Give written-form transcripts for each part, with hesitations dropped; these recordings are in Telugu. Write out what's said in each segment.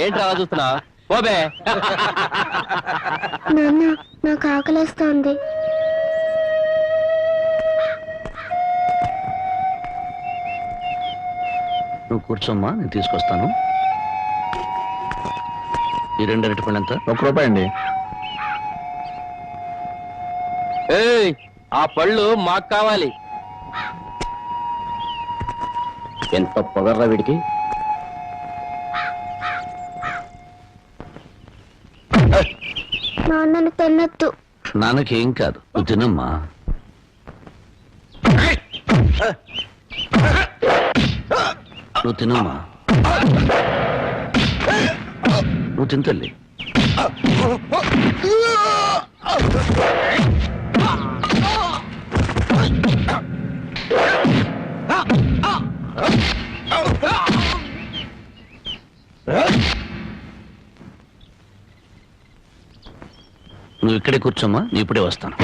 ఏంట్రా చూస్తున్నా ఓబే. నాన్న నాకు ఆకలేస్తోంది. నువ్వు కూర్చోమ్మా, నేను తీసుకొస్తాను. ఈ 2 అరటిపళ్ళు ఎంత? ₹1 అండి. ఏయ్, ఆ పళ్ళు మాకు కావాలి. ఎంత పొగర్రా వీడికి. నాన్నను తిన్నట్టు. నాన్నకేం కాదు, నువ్వు తినమ్మా. నువ్వు తినమ్మా, నువ్వు తింతల్లి. నువ్వు ఇక్కడే కూర్చోమ్మా, నీ ఇప్పుడే వస్తాను.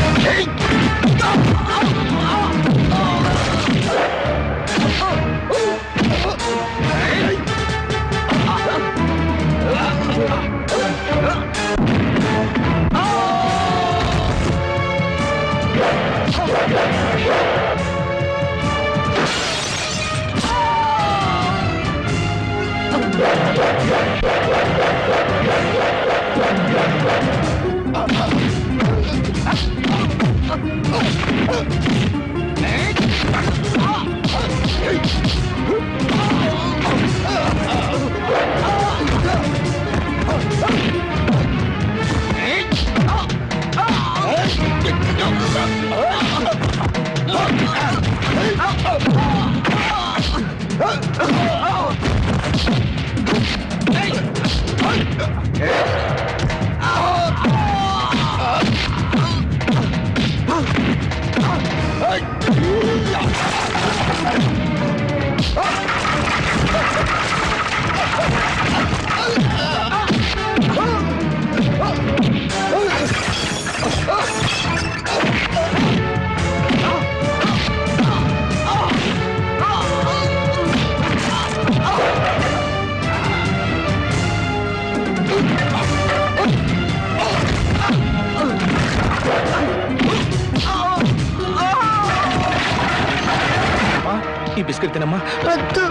ఈ బిస్కెట్ తినమ్మా. వద్దు.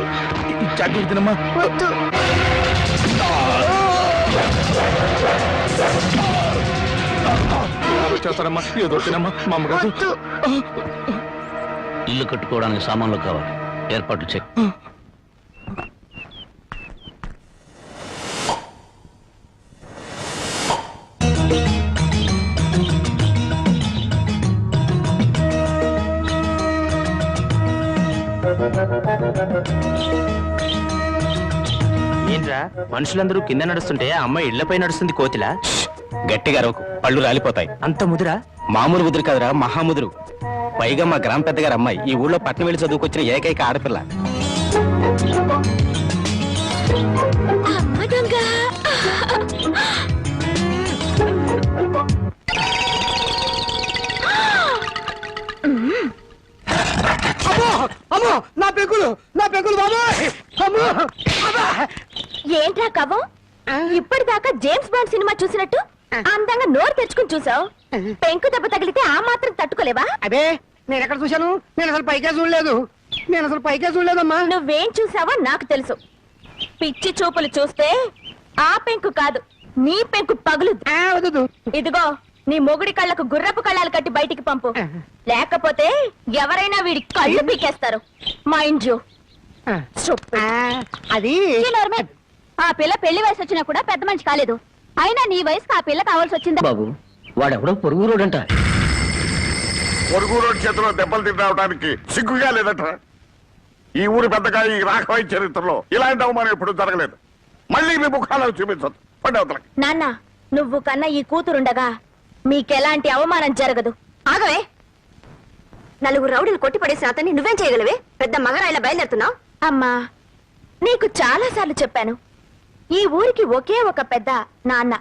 ఈ చాక్లెట్ తినమ్మా. వద్దు. చేస్తారమ్మా, ఏదో తినమ్మా. మా అమ్మగారు ఇల్లు కట్టుకోవడానికి సామాన్లు కావాలి, ఏర్పాటు చెక్. ఏంట్రా మనుషులందరూ కింద నడుస్తుంటే ఆ అమ్మాయి ఇళ్లపై నడుస్తుంది కోతిలా? గట్టిగా అరవకు, పళ్ళు రాలిపోతాయి. అంత ముదురా? మామూలు ముదురు కాదురా, మహాముదురు. పైగా మా గ్రామ పెద్దగారు అమ్మాయి, ఈ ఊళ్ళో పట్నం వెళ్ళి చదువుకొచ్చిన ఏకైక ఆడపిల్ల. నా పెగులు బాబాయ్! ఏంట్రా కవ్వం? ఇప్పటిదాకా జేమ్స్ బాండ్ సినిమా చూసినట్టు అందంగా నోరు తెచ్చుకుని చూసావు. పెంకు దెబ్బ తగిలితే ఆ మాత్రం తట్టుకోలేవా? అదే నేను ఎక్కడ చూశాను? నేను అసలు పైకే చూడలేదమ్మా. నువ్వేం చూసావో నాకు తెలుసు. పిచ్చి చూపులు చూస్తే ఆ పెంకు కాదు, నీ పెంకు పగులు. ఇదిగో నీ మొగుడి కళ్ళకు గుర్రపు కళ్ళాలు కట్టి బయటికి పంపు, లేకపోతే ఎవరైనా వీడి కళ్ళు పీకేస్తారు. Mind you. అది ఆ పిల్ల పెళ్లి వయసు వచ్చినా కూడా పెద్ద మనిషి కాలేదు. అయినా నీ వయసుకు ఆ పిల్ల కావాల్సి వచ్చిందా? బాబు, వాడెవడో పొరుగు రోడంట. పొరుగు రోడ్ చేతిలో దెబ్బలు తినడానికి సిగ్గుగా లేదట. ఈ ఊరి పెద్దగా ఈ రాఘవయ్య చరిత్రలో ఇలాంటి అవమానం ఎప్పుడు జరగలేదు. మళ్ళీ మీ ముఖాలను చూపించదు. పండవతలకి నాన్న, నువ్వు కన్నా ఈ కూతురుండగా మీకెలాంటి అవమానం జరగదు. ఆగవే, నలుగురు రౌడీలు కొట్టిపడేసి అతన్ని నువ్వేం చేయగలవే? పెద్ద మగరాయిలా బయలుదేరుతున్నావు. అమ్మా, నీకు చాలా సార్లు చెప్పాను, ఈ ఊరికి ఒకే ఒక పెద్ద నాన్న.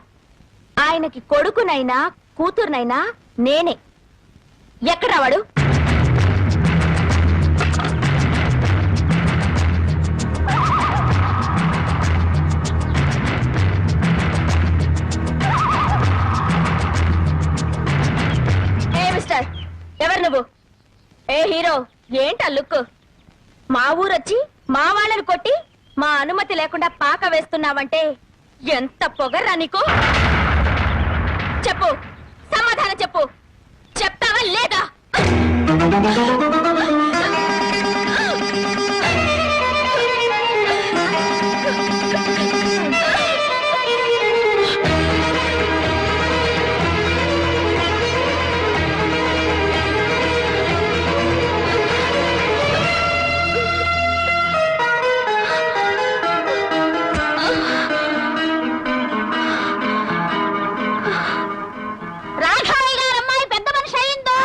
ఆయనకి కొడుకునైనా కూతురునైనా నేనే. ఎక్కడా వాడు? ఏ మిస్టర్, ఎవరు నువ్వు? ఏ హీరో, ఏంటా లుక్? మా ఊరొచ్చి మా వాళ్ళని కొట్టి మా అనుమతి లేకుండా పాక వేస్తున్నావంటే ఎంత పొగర్రా నీకు? చెప్పు, సమాధానం చెప్పు. చెప్తావా లేదా? రాఘవయ్య గారు అమ్మాయి పెద్ద మనిషి అయిందో.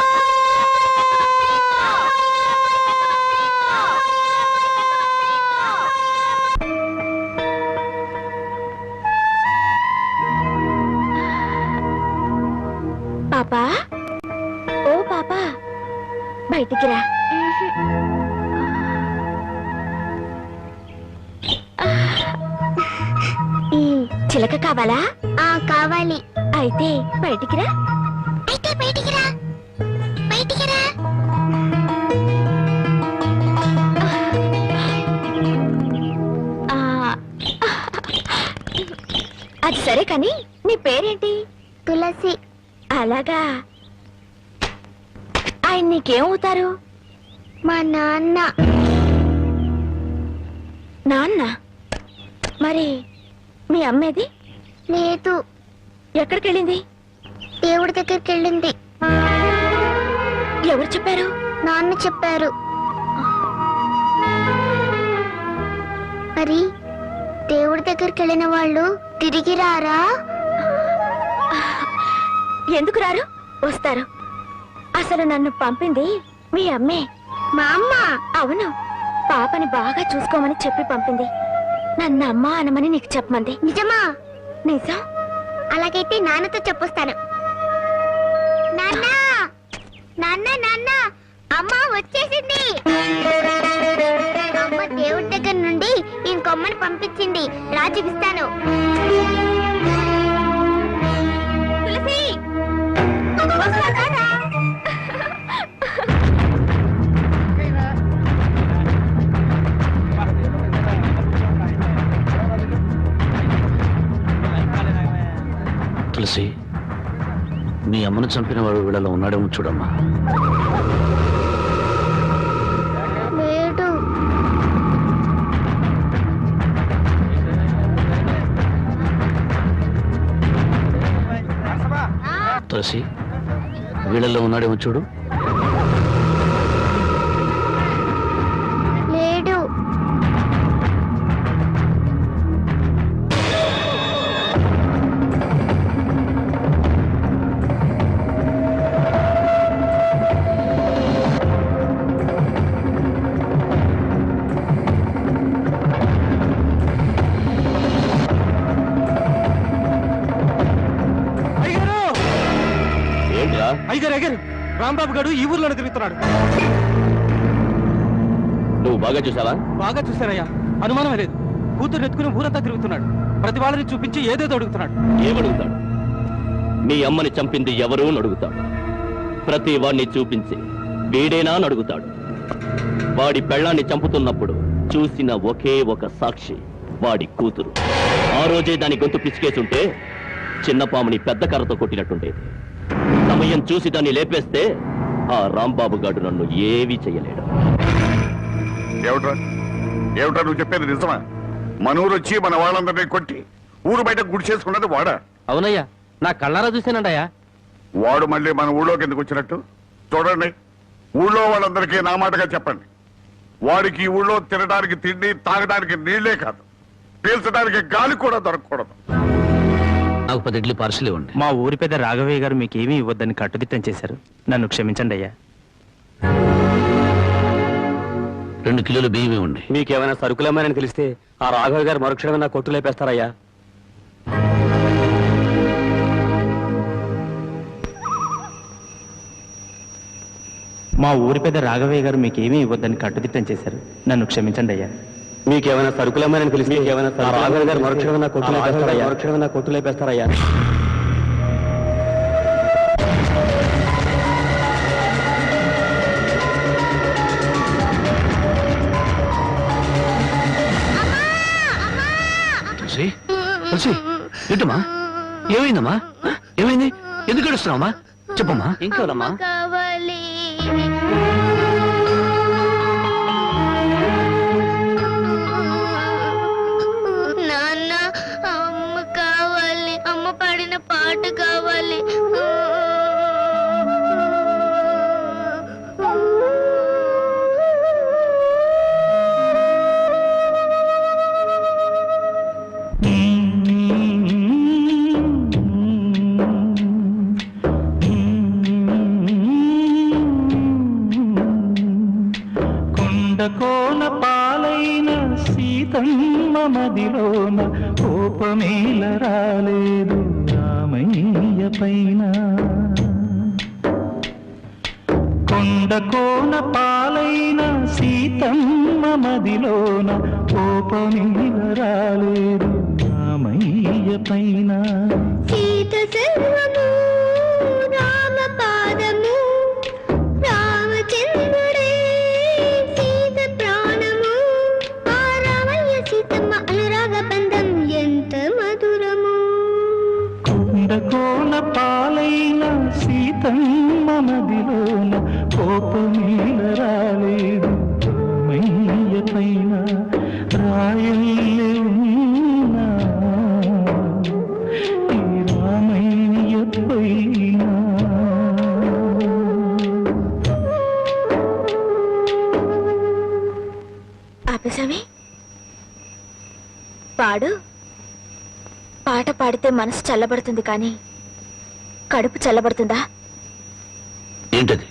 పాపా, ఓ పాపా, బయటికి రా. ఈ చిలక కావాలా? కావాలి. అయితే బయటికి రా. అయితే బయటికి రా. బయటికి రా. అది సరే కానీ నీ పేరేంటి? తులసి. అలాగా. ఆయన నీకేమవుతారు? మా నాన్న. నాన్న? మరి మీ అమ్మేది? లేదు. ఎక్కడికి వెళ్ళింది? దేవుడి దగ్గరికి వెళ్ళింది. ఎవరు చెప్పారు? నాన్న చెప్పారు. మరి దేవుడి దగ్గరికి వెళ్ళిన వాళ్ళు తిరిగి రారా? ఎందుకు రారు? వస్తారు. అసలు నన్ను పంపింది మీ అమ్మే. మా అమ్మ? అవును. పాపని బాగా చూసుకోమని చెప్పి పంపింది. నన్ను అమ్మ అనమని నీకు చెప్పమంది. నిజమా? నిజం. అలాగైతే నాన్నతో చెప్పొస్తాను. నాన్న, నాన్న, నాన్న, అమ్మ వచ్చేసింది. అమ్మ దేవుడి దగ్గర నుండి ఇంకొమ్మని పంపించింది. రా చూపిస్తాను. తులసి, వస్తారా? తులసి, మీ అమ్మను చంపిన వాడు వీళ్ళలో ఉన్నాడేమో చూడమ్మా. లేడు. తులసి, వీళ్ళలో ఉన్నాడేమో చూడు. లేడు. అయ్యగారు, అయ్యగారు, రాంబాబు గారు ఈ ఊర్లోనే తిరుగుతున్నాడు. నువ్వు బాగా చూసావా? బాగా చూశారయ్యా, అనుమానమే లేదు. కూతురు ఎత్తుకుని ఊరంతా తిరుగుతున్నాడు. ప్రతి వాళ్ళని చూపించి ఏదేదో అడుగుతున్నాడు. ఏమడుగుతాడు? మీ అమ్మని చంపింది ఎవరు అని అడుగుతాడు. ప్రతి వాడిని చూపించి వీడేనా అని అడుగుతాడు. వాడి పెళ్ళాన్ని చంపుతున్నప్పుడు చూసిన ఒకే ఒక సాక్షి వాడి కూతురు. ఆ రోజే దాని గొంతు పిసికేసుంటే చిన్న పాముని పెద్ద కర్రతో కొట్టినట్టుండేది. సమయం చూసి దాన్ని లేపేస్తే ఆ రాంబాబు గారు నన్ను ఏమీ చెయ్యలేడు. ఏమిట్రా ఏమిట్రా నువ్వు చెప్పేది నిజమా? మన ఊరు వచ్చి మన వాళ్ళందరినీ కొట్టి ఊరు బయట గుడి చేసుకున్నది వాడా? అవునయ్యా, నా కళ్ళారా చూశానండయ్యా. వాడు మళ్ళీ మన ఊళ్ళోకి ఎందుకు వచ్చినట్టు? చూడండి, ఊళ్ళో వాళ్ళందరికీ నా మాటగా చెప్పండి. వాడికి ఈ ఊళ్ళో తినడానికి తిండి, తాగడానికి నీళ్లే కాదు, పీల్చడానికి గాలి కూడా దొరకకూడదు. నాకు 10 ఇడ్లీ పార్సిల్ ఇవ్వండి. మా ఊరి పెద్ద రాఘవయ్య గారు మీకేమీ ఇవ్వద్దని కట్టుదిట్టం చేశారు. నన్ను క్షమించండి అయ్యా. 2 కిలోలు బియ్యం ఇవ్వండి. మీకేమైనా సరుకులమ్మారని తెలిస్తే ఆ రాఘవయ్య గారు మరుక్షణమే నా కొట్టు లేపేస్తారయ్యా. మా ఊరి పెద్ద రాఘవయ్య గారు మీకేమీ ఇవ్వద్దని కట్టుదిట్టం చేశారు. నన్ను క్షమించండి అయ్యా. మీకేమైనా సరుకులేమని తెలిసి రాఘవయ్య గారు మరుక్షణం కొట్టులేపేస్తారయ్యా. ఏంటమ్మా, ఏమైందమ్మా? ఏమైంది? ఎందుకు ఏడుస్తున్నావమ్మా? చెప్పమ్మా. ఇంకోనమ్మా? కావాలి. నాన్న, అమ్మ కావాలి. అమ్మ పాడిన పాట కావాలి. కోన పాలైన సీతమ్మ మదిలోన కోపమేల రాలేదు రామయ్య పైన. కొండకోన పాలైన సీతమ్మ మదిలోన కోపమేల రాలేదు రామయ్య పైన. సీత సర్వము రామ పాదము, రామచంద్రుడే సీత ప్రాణము. ఆ రామయ్య సీతమ్మ అనురాగ బంధం ఎంత మధురము. కొండకోన పాలైన సీతమ్మ మదిలోన కోపమేల రాలేదు రామయ్య పైన. రాయల్లే ఉన్నా ఈ రామయ్య పైన. ఆపేసామి, పాడు. పాట పాడితే మనసు చల్లబడుతుంది కానీ కడుపు చల్లబడుతుందా? ఏంటది?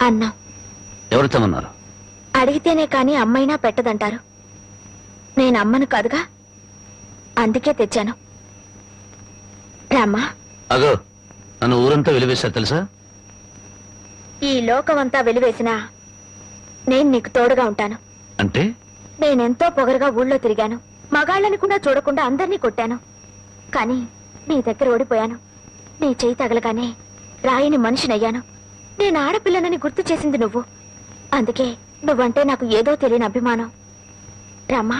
అన్నం. ఎవరు తమన్నారు? అడిగితేనే కాని అమ్మైనా పెట్టదంటారు. నేను అమ్మను కాదుగా, అందుకే తెచ్చాను. రామ్మా. అగో, నన్ను ఊరంతా వెలివేశారు తెలుసా? ఈ లోకమంతా వెలివేసినా నేను నీకు తోడుగా ఉంటాను. అంటే? నేనెంతో పొగరుగా ఊళ్ళో తిరిగాను. మగాళ్ళని కూడా చూడకుండా అందరినీ కొట్టాను. కానీ నీ దగ్గర ఓడిపోయాను. నీ చేయి తగలగానే రాయిని మనిషినయ్యాను. నేను ఆడపిల్లనని గుర్తు చేసింది నువ్వు. అందుకే నువ్వంటే నాకు ఏదో తెలియని అభిమానం. రామ్మా.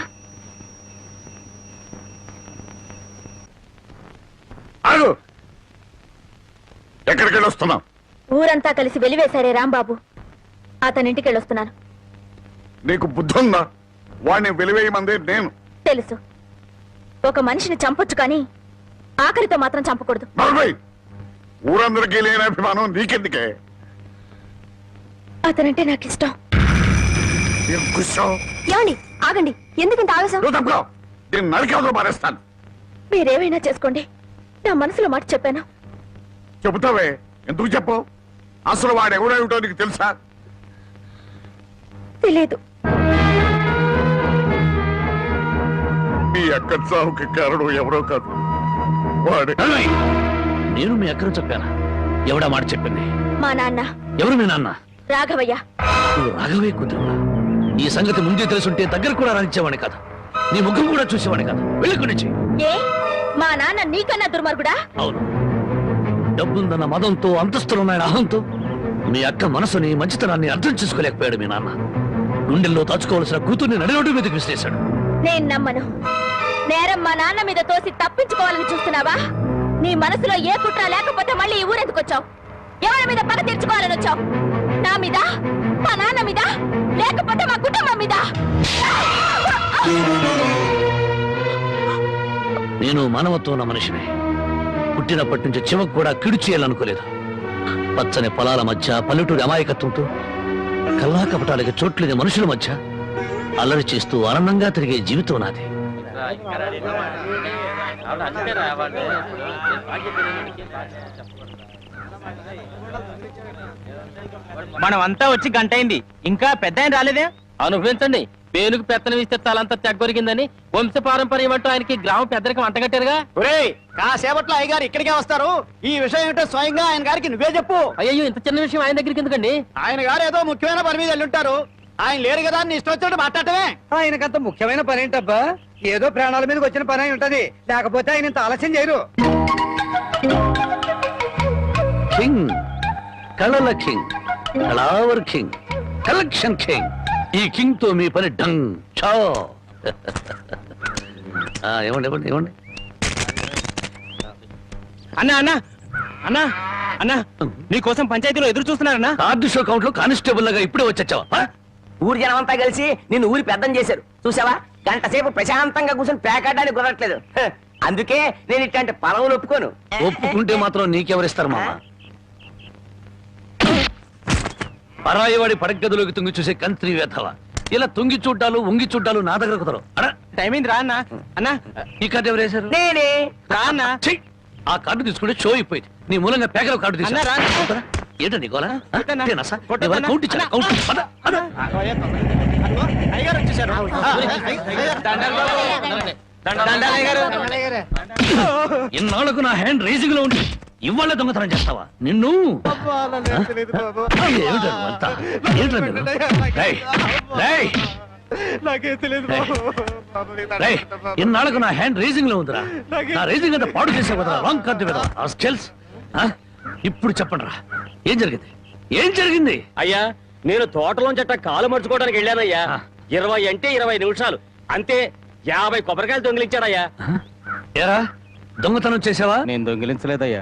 ఆగు. ఎక్కడికి వెళ్ళొస్తున్నావు? ఊరంతా కలిసి వెలివేశారే రాంబాబు, అతనింటికి వెళ్ళొస్తున్నాను. నీకు బుద్ధి ఉందా? వాడిని వెలివేయమందే నేను. తెలుసు, ఒక మనిషిని చంపొచ్చు కానీ ఆఖరితో మాత్రం చంపకూడదు. నలభై ఊరందరికీ లేని అభిమానం నీకెందుకే? అతనంటే నాకు ఇష్టం. ఏమండి, ఆగండి. ఎందుకంత ఆవేశం? నేను నరికేవతో మారేస్తాను. మీరేమైనా చేసుకోండి, నా మనసులో మాట చెప్పాను. చెబుతావే, ఎందుకు చెప్పు? అసలు వాడు ఎవడేమిటో నీకు తెలుసా? తెలియదు. మీ అక్క చావుకి కారణం ఎవరో కాదు, వాడే. నేను మీ అక్కను చెప్పానా? ఎవడా మాట చెప్పింది? మా నాన్న. ఎవరు మీ నాన్న? రాఘవయ్య. నువ్వు రాఘవయ్య కూతురువా? ఈ సంగతి ముందే తెలుసుంటే దగ్గర కూడా రానిచ్చేవాడి కాదు, నీ ముఖం కూడా చూసేవాడి కాదు. వెళ్ళి. ఏ, మా నాన్న నీకన్నా దుర్మార్గుడా? అవును. డబ్బుందన్న మదంతో, అంతస్తులున్నాయన అహంతో మీ అక్క మనసుని, మంచితనాన్ని అర్థం చేసుకోలేకపోయాడు మీ నాన్న. గుండెల్లో దాచుకోవాల్సిన కూతుర్ని నడిరోడ్డు మీదకి విసిరేశాడు. నేను నమ్మను. నేరం మా నాన్న మీద తోసి తప్పించుకోవాలని చూస్తున్నావా? నీ మనసులో ఏ కుట్ర లేకపోతే మళ్ళీ ఈ ఊరెందుకు వచ్చావు? ఎవరి మీద పగ తీర్చుకోవాలని వచ్చావు? నా మీద, మా నాన్న మీద, లేకపోతే మా కుటుంబం మీద? నేను మానవత్వం ఉన్న మనిషిని. పుట్టినప్పటి నుంచి చివకు కూడా కిడు చేయాలనుకోలేదు. పచ్చని పొలాల మధ్య, పల్లెటూరి అమాయకత్వంతో, కల్లా కపటాలకి చోట్లేని మనుషుల మధ్య అల్లరి చేస్తూ ఆనందంగా తిరిగే జీవితం నాది. మనమంతా వచ్చి గంట అయింది, ఇంకా పెద్ద ఆయన రాలేదే? అనుభవించండి. పేనుకు పెత్తనం ఇస్తే తలంతా తెగ్గొరిగిందని వంశ పారంపర్యం అంటూ ఆయనకి గ్రామ పెద్దరికం అంటగట్టారుగా. ఒరేయ్, కాసేపట్లో అయ్యగారు ఇక్కడికే వస్తారు. ఈ విషయం ఏంటో స్వయంగా ఆయన గారికి నువ్వే చెప్పు. అయ్యో ఇంత చిన్న విషయం ఆయన దగ్గరికి ఎందుకండి? ఆయన గారు ఏదో ముఖ్యమైన పని మీద వెళ్ళుంటారు. ఆయన లేరు కదా అని ఇష్టం వచ్చినట్టు మాట్లాడటమే. ఆయనకంత ముఖ్యమైన పని ఏంటబ్బా? ఏదో ప్రాణాల మీదకి వచ్చిన పని అయి ఉంటది, లేకపోతే ఆయన ఇంత ఆలస్యం చేయరు. కింగ్, కళల కింగ్, కళావర్ కింగ్, కలెక్షన్ కింగ్. ఈ కింగ్ తో మీ పని డంగ్ చో. ఇవ్వండి ఇవ్వండి ఇవ్వండి. అన్నా అన్నా అన్నా అన్నా నీకోసం పంచాయతీలో ఎదురు చూస్తున్నారన్నా. కార్డు షో కౌంట్ లో కానిస్టేబుల్ లాగా ఇప్పుడే వచ్చావా? ఊరి జనం అంతా కలిసి నిన్ను ఊరి పెద్దం చేశారు చూసావా? గంట సేపు ప్రశాంతంగా కూర్చొని పేకాడడానికి కుదరట్లేదు. అందుకే నేను ఇట్లాంటి పొలవులు ఒప్పుకోను. ఒప్పుకుంటే మాత్రం నీకెవరిస్తారు మామ? పరాయివాడి పడగదిలోకి తుంగి చూసే కంత్రి వేధవ. ఇలా తుంగి చూడ్డాలు ఉంగి చూడ్డాలు నా దగ్గర కుదరవు. టైం అయింది రా అన్నా. అన్నా ఈ కార్డు ఎవరు వేశారు? నేనే. రా అన్నా. ఛీ! ఆ కార్డు తీసుకుంటే షో అయిపోయింది. నీ మూలంగా పేకలో కార్డు అన్నా, రా. తీసుకున్నా. ఏంటండి గోలా? కొట్టన్నా. కౌంట్ ఇచ్చాను. కౌంట్ పద, పద. అయ్యగారు వచ్చేసారు. ఇన్నాళ్లకు నా హ్యాండ్ రైజింగ్ లో ఉండి ఇవాళ దొంగతనం చేస్తావా? నిన్ను ఏమిటో అంతా? ఏంటో మీరు? రేయ్, రేయ్, రేయ్, ఇన్నాళ్లకు నా హ్యాండ్ రైజింగ్ లో ఉందిరా. నా రైజింగ్ అంతా పాడు చేసే కదా రాంగ్ కార్డు కదా. ఇప్పుడు చెప్పండి రా, ఏం జరిగింది? ఏం జరిగింది? అయ్యా నేను తోటలోంచి అట్ట కాలు మర్చుకోవడానికి వెళ్ళానయ్యా. 20 అంటే 20 నిమిషాలు అంతే. 50 కొబ్బరికాయలు దొంగిలించాడయ్యా. ఏరా దొంగతనం చేసావా? నేను దొంగిలించలేదయ్యా.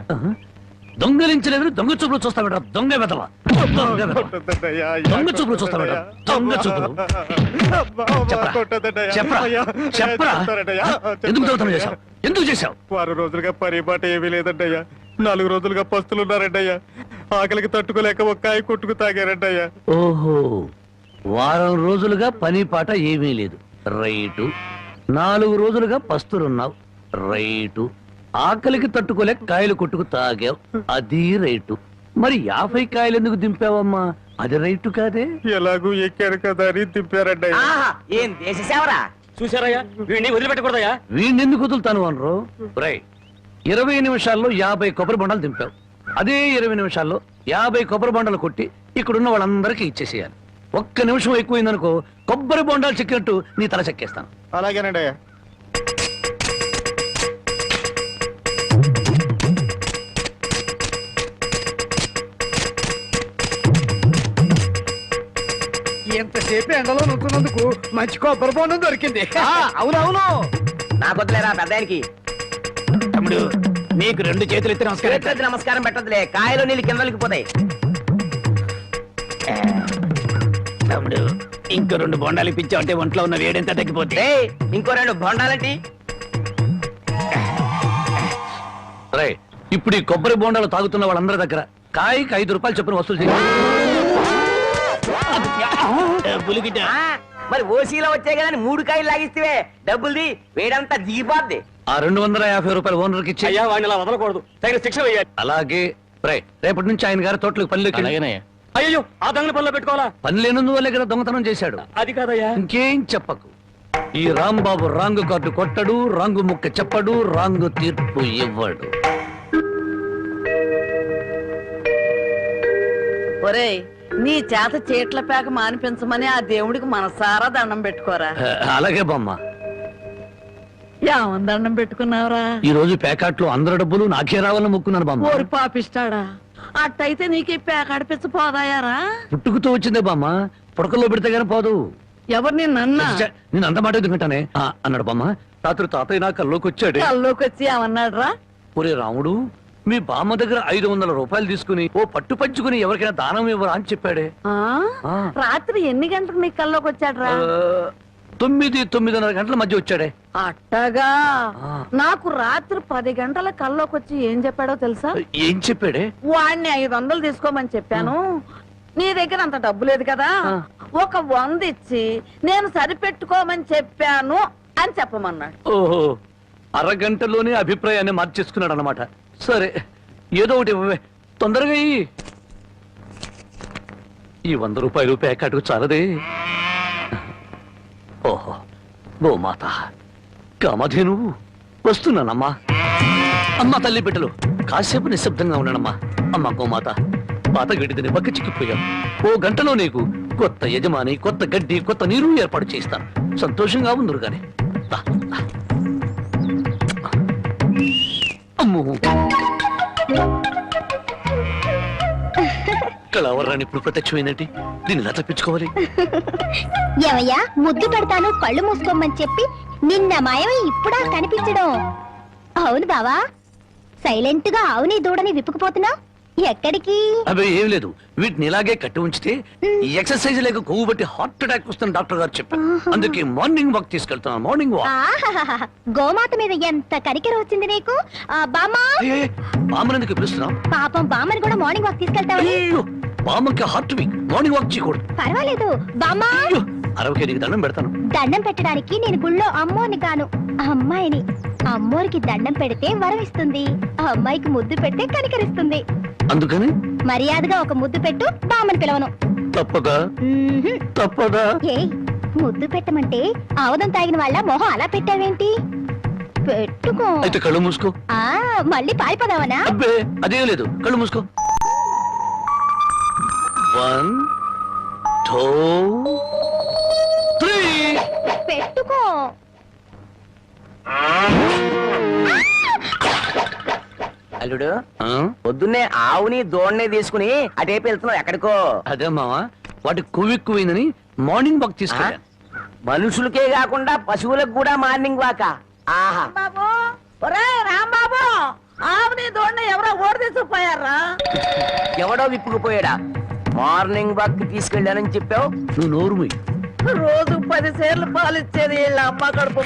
దొంగలించలేదు. దొంగ చూపులు చూస్తావేట. దొంగ వెదవా, దొంగ వెధవ. దొంగ చూపులు చూస్తావేట. దొంగ చూపులు. చెప్పరా, చెప్పరా, చెప్పరా. ఎందుకు దొంగతనం చేశావు? ఎందుకు చేశావు? 6 రోజులుగా పరిపాట ఏమీ లేదంటయ్యా. 4 రోజులుగా పస్తులున్నారంటయ్యా. ఆకలికి తట్టుకోలేక ఒక్కాయ కొట్టుకు తాగారంటయ్యా. ఓహో, వారం రోజులుగా పని పాట ఏమీ లేదు. రైటు. 4 రోజులుగా పస్తులున్నావు. రైటు. ఆకలికి తట్టుకోలేక కాయలు కొట్టుకు తాగావు. అది రైటు. మరి 50 కాయలు ఎందుకు దింపావమ్మా? అది రైటు కాదే. ఎలాగూ ఎక్కారు కదా అని దింపారంటయ్యా. ఆహా, ఏం దేశ సేవరా? చూసారయ్యా వీడిని వదిలిపెట్టకూడదయ్యా. వీణెందుకు వదులుతాను అనరు? రై 20 నిమిషాల్లో 50 కొబ్బరి బొండాలు దింపావు. అదే 20 నిమిషాల్లో 50 కొబ్బరి బొండాలు కొట్టి ఇక్కడున్న వాళ్ళందరికీ ఇచ్చేసేయాలి. 1 నిమిషం ఎక్కువైందనుకో కొబ్బరి బొండాలు చెక్కినట్టు నీ తల చెక్కేస్తాను. అలాగేనండి అయ్యా. ఎంతసేపు ఎండలో నుంచున్నందుకు మంచి కొబ్బరి బొండం దొరికింది. అవునవును, నాకొద్దులేరా పెద్ద ఆయనకి. తమ్ముడు నీకు 2 చేతులు ఎత్తి నమస్కారం. చేతులెత్తి నమస్కారం పెట్టదులే, కాయలు నీళ్ళు కిందలకి పోతాయి. తమ్ముడు ఇంకో 2 బొండాలు ఇప్పించావంటే ఒంట్లో ఉన్న వేడెంత తగ్గిపోతే. ఏయ్, ఇంకో 2 బొండాలంటి. రై ఇప్పుడు ఈ కొబ్బరి బొండాలు తాగుతున్న వాళ్ళందరి దగ్గర కాయకి 5 రూపాయలు చొప్పున వసూలు చేయాలి. ఆ, మరి ఓసీలో వచ్చే కదా 3 కాయలు లాగిస్తే డబ్బుల్ది వేడంతా దిగిపోద్ది. ఆ 250 రూపాయలు ఓనర్కి ఇచ్చి. అయ్యా వాడిని అలా వదలకూడదు, తగిన శిక్ష వేయాలి. అలాగే రై రేపటి నుంచి ఆయన గారి తోటలకు పనిలోకి. అయ్యో ఆ దొంగల పనిలో పెట్టుకోవాలా? పని లేనందువల్లే కదా దొంగతనం చేశాడు. అది కాదయ్యా. ఇంకేం చెప్పకు. ఈ రాంబాబు రాంగు కార్డు కొట్టడు, రాంగు ముక్క చెప్పడు, రాంగు తీర్పు ఇవ్వడు. ఒరేయ్, నీ చేత చీట్ల పేక మానిపించమని ఆ దేవుడికి మనసారా దండం పెట్టుకోరా. అలాగే బామ్మ. ఏమని దండం పెట్టుకున్నావురా? ఈ రోజు ప్యాకెట్లో అందరి డబ్బులు నాకే రావాలని మొక్కున్నాను బామ్మ. ఓరి పాపిస్తాడా, అట్టయితే నీకు ఈ పేక అడిపించ పోదాయారా? పుట్టుకుతూ వచ్చిందే బామ్మ, పుడకల్లో పెడితే గానీ పోదు. ఎవరు నిన్నన్నా? నేను అంత మాట ఎందుకంటానే అన్నాడు బామ్మ. రాత్రి తాతయ్య నా కల్లోకి వచ్చాడు. కల్లోకి వచ్చి ఏమన్నాడు రా? ఒరే రాముడు, మీ బామ్మ దగ్గర 500 రూపాయలు తీసుకుని ఓ పట్టు పంచుకుని ఎవరికైనా దానం ఇవ్వరా అని చెప్పాడే. రాత్రి ఎన్ని గంటలకు నీ కల్లోకి వచ్చాడు రా? 9-9:30 గంటల మధ్య వచ్చాడే. అట్టగా నాకు రాత్రి 10 గంటల కల్లోకి వచ్చి ఏం చెప్పాడో తెలుసా? ఏం చెప్పాడే? వాడిని 500 తీసుకోమని చెప్పాను. నీ దగ్గర అంత డబ్బు లేదు కదా, ఒక 100 ఇచ్చి నేను సరిపెట్టుకోమని చెప్పాను అని చెప్పమన్నాడు. ఓహో, అరగంటలోనే అభిప్రాయాన్ని మార్చేసుకున్నాడు అన్నమాట. సరే ఏదో ఒకటి ఇవ్వవే, తొందరగా ఇయ్యి. ఈ 100 రూపాయలు ప్యాకెట్కు చాలదే. ఓహో, గోమాత కామధేను వస్తున్నానమ్మా. అమ్మా తల్లి బిడ్డలు కాసేపు నిశ్శబ్దంగా ఉన్నానమ్మా. అమ్మా గోమాత, పాత గడ్డిని బక్క చిక్కిపోయాం. ఓ గంటలో నీకు కొత్త యజమాని, కొత్త గడ్డి, కొత్త నీరు ఏర్పాటు చేస్తాను. సంతోషంగా ఉందరు గాని. అమ్మో, కళావరాన్ని ఇప్పుడు ప్రత్యక్షమైనట్టు దీన్ని ఎలా తప్పించుకోవాలి? ఏమయ్యా, ముద్దు పెడతాను కళ్ళు మూసుకోమని చెప్పి నిన్న మాయమై ఇప్పుడా కనిపించడం? అవును బావా, సైలెంట్ గా ఆవుని దూడని విప్పుకుపోతున్నా ఎక్కడికి? అవి ఏం లేదు, వీటిని ఇలాగే కట్టి ఉంచితే ఈ ఎక్సర్సైజ్ లేక కొవ్వు బట్టి హార్ట్ అటాక్ వస్తుంది డాక్టర్ గారు చెప్పారు. అందుకే మార్నింగ్ వాక్ తీసుకెళ్తున్నాను. Morning walk. ఆహాహాహా, గోమాత మీద ఎంత కరికెర వచ్చింది నీకు. బామ్మా, బామ్మనందుకు పిలుస్తున్నాం. పాపం బామ్మని కూడా మార్నింగ్ వాక్ తీసుకెళ్తావని. బామ్మకి హార్ట్ వీక్, మార్నింగ్ వాక్ చేయకూడదు. పర్వాలేదు బామ్మా, అరవకే నీకు దండం పెడతాను. దండం పెట్టడానికి నేను గుళ్ళో అమ్మోని కాను, అమ్మాయిని. అమ్మోరికి దండం పెడితే వరం ఇస్తుంది, అమ్మాయికి ముద్దు పెడితే కనికరిస్తుంది. అందుకని మర్యాదగా ఒక ముద్దు పెట్టు, బామ్మని పిలవను. తప్పదా? తప్పదా? ఏ ముద్దు పెట్టమంటే ఆవదం తాగిన వాళ్ళ మొహం అలా పెట్టావేంటి? పెట్టుకో. అయితే కళ్ళు మూసుకో. మళ్ళీ పారిపోదావనా? అబ్బే అదేం లేదు, కళ్ళు మూసుకో. 1 2 3. పెట్టుకో. అల్లుడు, పొద్దున్నే ఆవుని దోణ్ణి తీసుకుని అటేపు వెళ్తున్నావు ఎక్కడికో? అదే మావా, వాటి కొవ్వెక్కువైందని మార్నింగ్ వాక్ తీసుకెళ్ళాను. మనుషులకే కాకుండా పశువులకు కూడా మార్నింగ్ వాక? ఆహా. బాబు, ఒరే రాంబాబు, ఆవుని దోణ్ణి ఎవరో ఓడి తీసుకుపోయారా? ఎవడో విప్పుకుపోయాడా? మార్నింగ్ వాక్ తీసుకెళ్ళానని చెప్పావు. నువ్వు నోరు మూయి. రోజు 10 సేర్లు పాలు ఇచ్చేది వీళ్ళ అమ్మ కడుపు.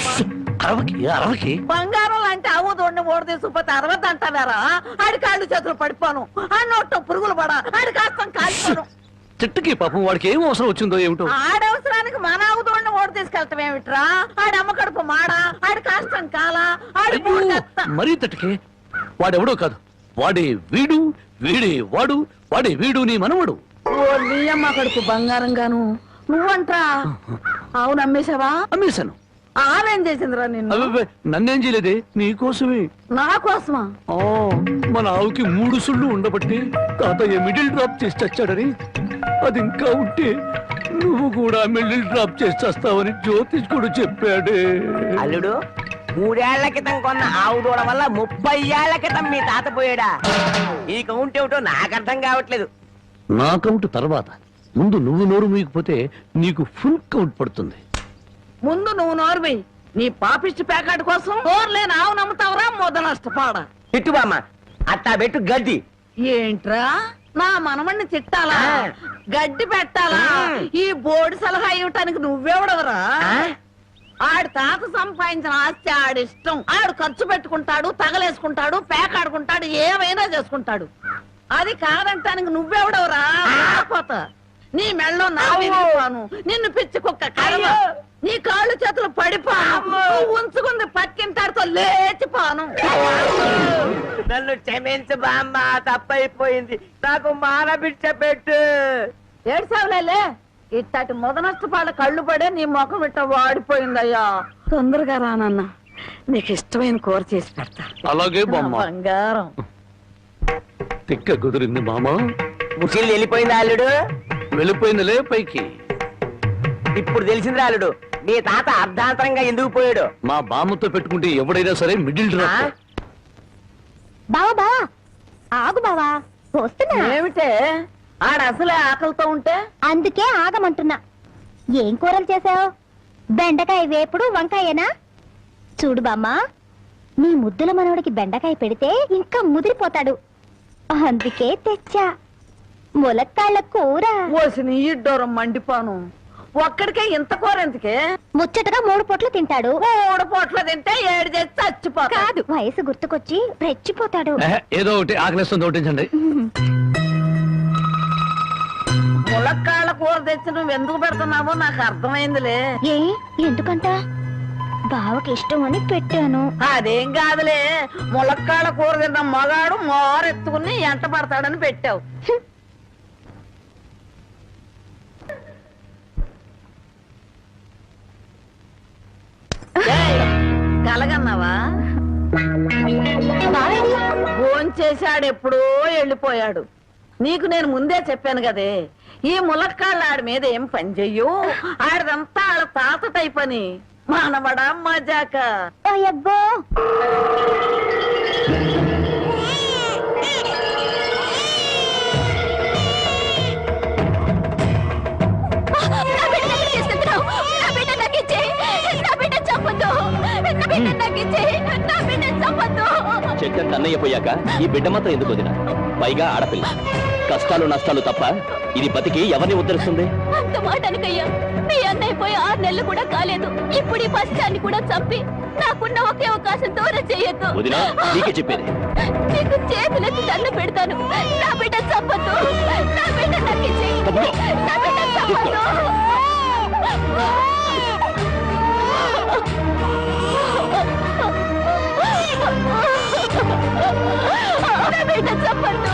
అరవకి బంగారం లాంటి ఆవు దోణ్ణి ఓడి తీసుకుపోతే 60 అంటావారా? ఆడి కాళ్ళు చేతులు పడిపోను, ఆ నోట్లో పురుగులు పడా, ఆడి కాస్తం కాల్చాను. చెట్టుకి పాపం వాడికి ఏం అవసరం వచ్చిందో ఏమిటో. ఆడవసరానికి మన ఆవు దోణ్ణి ఓడి తీసుకెళ్తాం ఏమిట్రా? ఆడి అమ్మ కడుపు మాడా, ఆడి కాస్తం కాలా, ఆడి మరీ తట్టుకే. వాడెవడో కాదు, వాడే వీడు, వీడే వాడు, వాడే వీడు నీ మనవడు. ఓ నీ అమ్మ కడుపు బంగారం గాను. నువ్వంట్రా ఆవును అమ్మేశావా? అమ్మేశాను. ఆవేం చేసిందిరా నిన్ను? నన్నేం చేయలేదే, నీకోసమే. నా కోసమా? మన ఆవుకి 3 సుళ్ళు ఉండబట్టి తాతయ్య మిడిల్ డ్రాప్ చేసి చచ్చాడని, అది ఇంకా ఉంటే నువ్వు కూడా మిడిల్ డ్రాప్ చేసి చేస్తావని జ్యోతిష్కుడు చెప్పాడే. అల్లుడు, 3 ఏళ్ల క్రితం కొన్న ఆవు దూడ వల్ల 30 ఏళ్ల క్రితం మీ తాత పోయాడా? ఈ కౌంట్ ఏమిటో నాకు అర్థం కావట్లేదు. నా కౌంట్ తర్వాత, ముందు నువ్వు నోరు మూయకపోతే నీకు ఫుల్ కౌంట్ పడుతుంది. ముందు నువ్వు నోర్వి. నీ పాపిష్టి ప్యాకెట్ కోసం నోర్లేని ఆవు నమ్ముతావరా? మొద నష్టపాడ. తిట్టు బామ్మ, అట్టా పెట్టు గడ్డి. ఏంట్రా నా మనమణ్ణి తిట్టాలా, గడ్డి పెట్టాలా? ఈ బోర్డు సలహా ఇవ్వటానికి నువ్వెవడవరా? ఆడి తాత సంపాదించిన ఆస్తి ఆడిష్టం. ఆడు ఖర్చు పెట్టుకుంటాడు, తగలేసుకుంటాడు, పేకాడుకుంటాడు, ఏమైనా చేసుకుంటాడు. అది కాదంటానికి నువ్వెవడవరా? నీ మెళ్ళో నా విరిగిపోను, నిన్ను పిచ్చి కుక్క కర్మ, నీ కాళ్ళు చేతులు పడిపోను, ఉంచుకుంది పక్కింటాడుతో లేచిపోను. నన్ను క్షమించు బామ్మ, తప్పైపోయింది. నాకు మానబిడ్డ పెట్టు. ఏడ్సావులే, ఇట్టటి మొద నష్టపాళ్ళ కళ్ళు పడే నీ ముఖం ఇట్ట వాడిపోయిందయ్యా. తొందరగా రానన్నా, నీకు ఇష్టమైన కూర చేసి పెడతా. అలాగే బామ్మ. బంగారం తిక్క కుదిరింది మామా. ముసిల్ వెళ్ళిపోయింది అల్లుడు. వెళ్ళిపోయిందిలే పైకి. ఇప్పుడు తెలిసింది అల్లుడు, నీ తాత అర్ధాంతరంగా ఎందుకు పోయాడు. మా బామ్మతో పెట్టుకుంటే ఎవడైనా సరే మిడిల్ డ్రాప్. బావా బావా, ఆగు బావా, వస్తున్నా. ఏమిటే ఆడ అసలే ఆకలితో ఉంటే? అందుకే ఆగమంటున్నా. ఏం కూరలు చేసావు? బెండకాయ వేపుడు, వంకాయేనా? చూడు బామ్మా, నీ ముద్దుల మనవడికి బెండకాయ పెడితే ఇంకా ముదిరిపోతాడు, అందుకే తెచ్చా ములక్కాళ్ళ కూర. ఓసిని ఇడ్డోరం మండిపోను. ఒక్కడికే ఇంత కూర ఎందుకే? ముచ్చటగా 3 పూట్లు తింటాడు. 3 పూట్లు తింటే 7 చేసి చచ్చిపోతాడు. కాదు, వయసు గుర్తుకొచ్చి రెచ్చిపోతాడు. ఏదో ఒకటి ఆకలిస్తుంది ఒకటించండి. ములక్కాళ్ళ కూర తెచ్చి నువ్వు ఎందుకు పెడుతున్నావో నాకు అర్థమైందిలే. ఏ ఎందుకంట? బావకి ఇష్టం అని పెట్టాను. అదేం కాదులే, ములక్కాళ్ళ కూర తిన్న మగాడు మోరెత్తుకుని ఎంట పడతాడని పెట్టావు. కలగన్నావా? భోంచేశాడు, ఎప్పుడో వెళ్ళిపోయాడు. నీకు నేను ముందే చెప్పాను కదే, ఈ ములక్కాళ్ళు ఆడి మీద ఏం పని చెయ్యు. ఆడదంతా ఆడ తాత టైప్ అని. మానవడా మజాక. అబ్బో చెట్టంత అన్నయ్య పోయాక ఈ బిడ్డ మాత్రం ఎందుకు వదినా? పైగా ఆడపిల్ల. కష్టాలు నష్టాలు తప్ప ఇది బతికి ఎవరిని ఉద్ధరిస్తుంది? అంత మాట అనకయ్యా. మీ అన్నయ్య పోయి 6 నెలలు కూడా కాలేదు. ఇప్పుడు ఈ పశ్చాన్ని కూడా చంపి నాకున్న ఒకే అవకాశం దూరం చేయొద్దు. వదినా, నీకే చెప్పేది. నీకు చేతులెత్తి దండం పెడతాను. నా బిడ్డ చంపొద్దు. నా బిడ్డ నాకు ఇచ్చేయ్. నా బిడ్డ చంపొద్దు. నా బిడ్డ చంపొద్దు.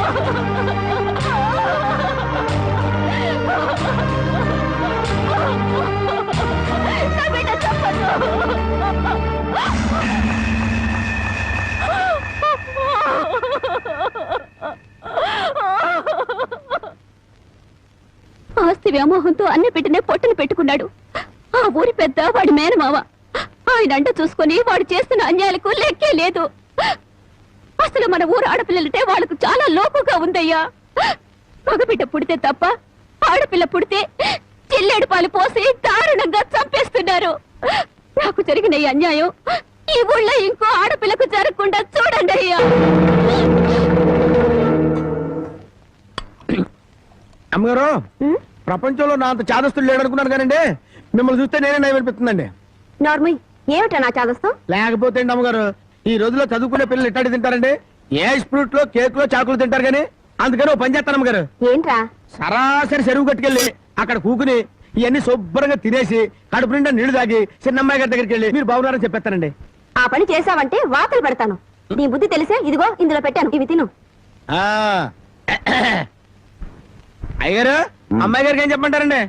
నా బిడ్డ చంపొద్దు. ఆస్తి వ్యామోహంతో అన్ని పెట్టినే పొట్టను పెట్టుకున్నాడు. ఆ ఊరి పెద్ద వాడి మేనమావ. ఆయన అంట చూసుకొని వాడు చేస్తున్న అన్యాయాలకు లెక్కే లేదు. అసలు మన ఊరు ఆడపిల్లలంటే వాళ్ళకు చాలా లోకుగా ఉందయ్యా. మగబిడ్డ పుడితే తప్ప ఆడపిల్ల పుడితే చిల్లేడు పాలు పోసి దారుణంగా చంపేస్తున్నారు. నాకు జరిగిన ఈ అన్యాయం ఈ ఊళ్ళో ఇంకో ఆడపిల్లకు జరగకుండా చూడండి అయ్యా. అమ్మగారు, ప్రపంచంలో నా అంత చాదస్తులు లేడనుకున్నాను కానండి, మిమ్మల్ని చూస్తే నేనే నయమనిపిస్తుందండి. నార్మల్ ఏమిటా నా చాదస్తం? లేకపోతే అండి అమ్మగారు, ఈ రోజుల్లో చదువుకునే పిల్లలు ఇట్టాడి తింటారండి. ఏ ఫ్రూట్ లో కేక్ లో చాకులు తింటారు కానీ. అందుకని ఓ పని చేస్తాను అమ్మగారు. ఏంట్రా? సరాసరి చెరువు కట్టుకెళ్ళి అక్కడ కూకుని ఇవన్నీ శుభ్రంగా తినేసి కడుపు నిండా నీళ్లు తాగి చిన్నమ్మాయి గారి దగ్గరికి వెళ్ళి మీరు బాగున్నారని చెప్పేస్తానండి. ఆ పని చేసావంటే వాతలు పెడతాను. నీ బుద్ధి తెలిసే ఇదిగో ఇందులో పెట్టాను, ఇవి తిను. అయ్యారు, అమ్మాయి గారికి ఏం చెప్పమంటారండి?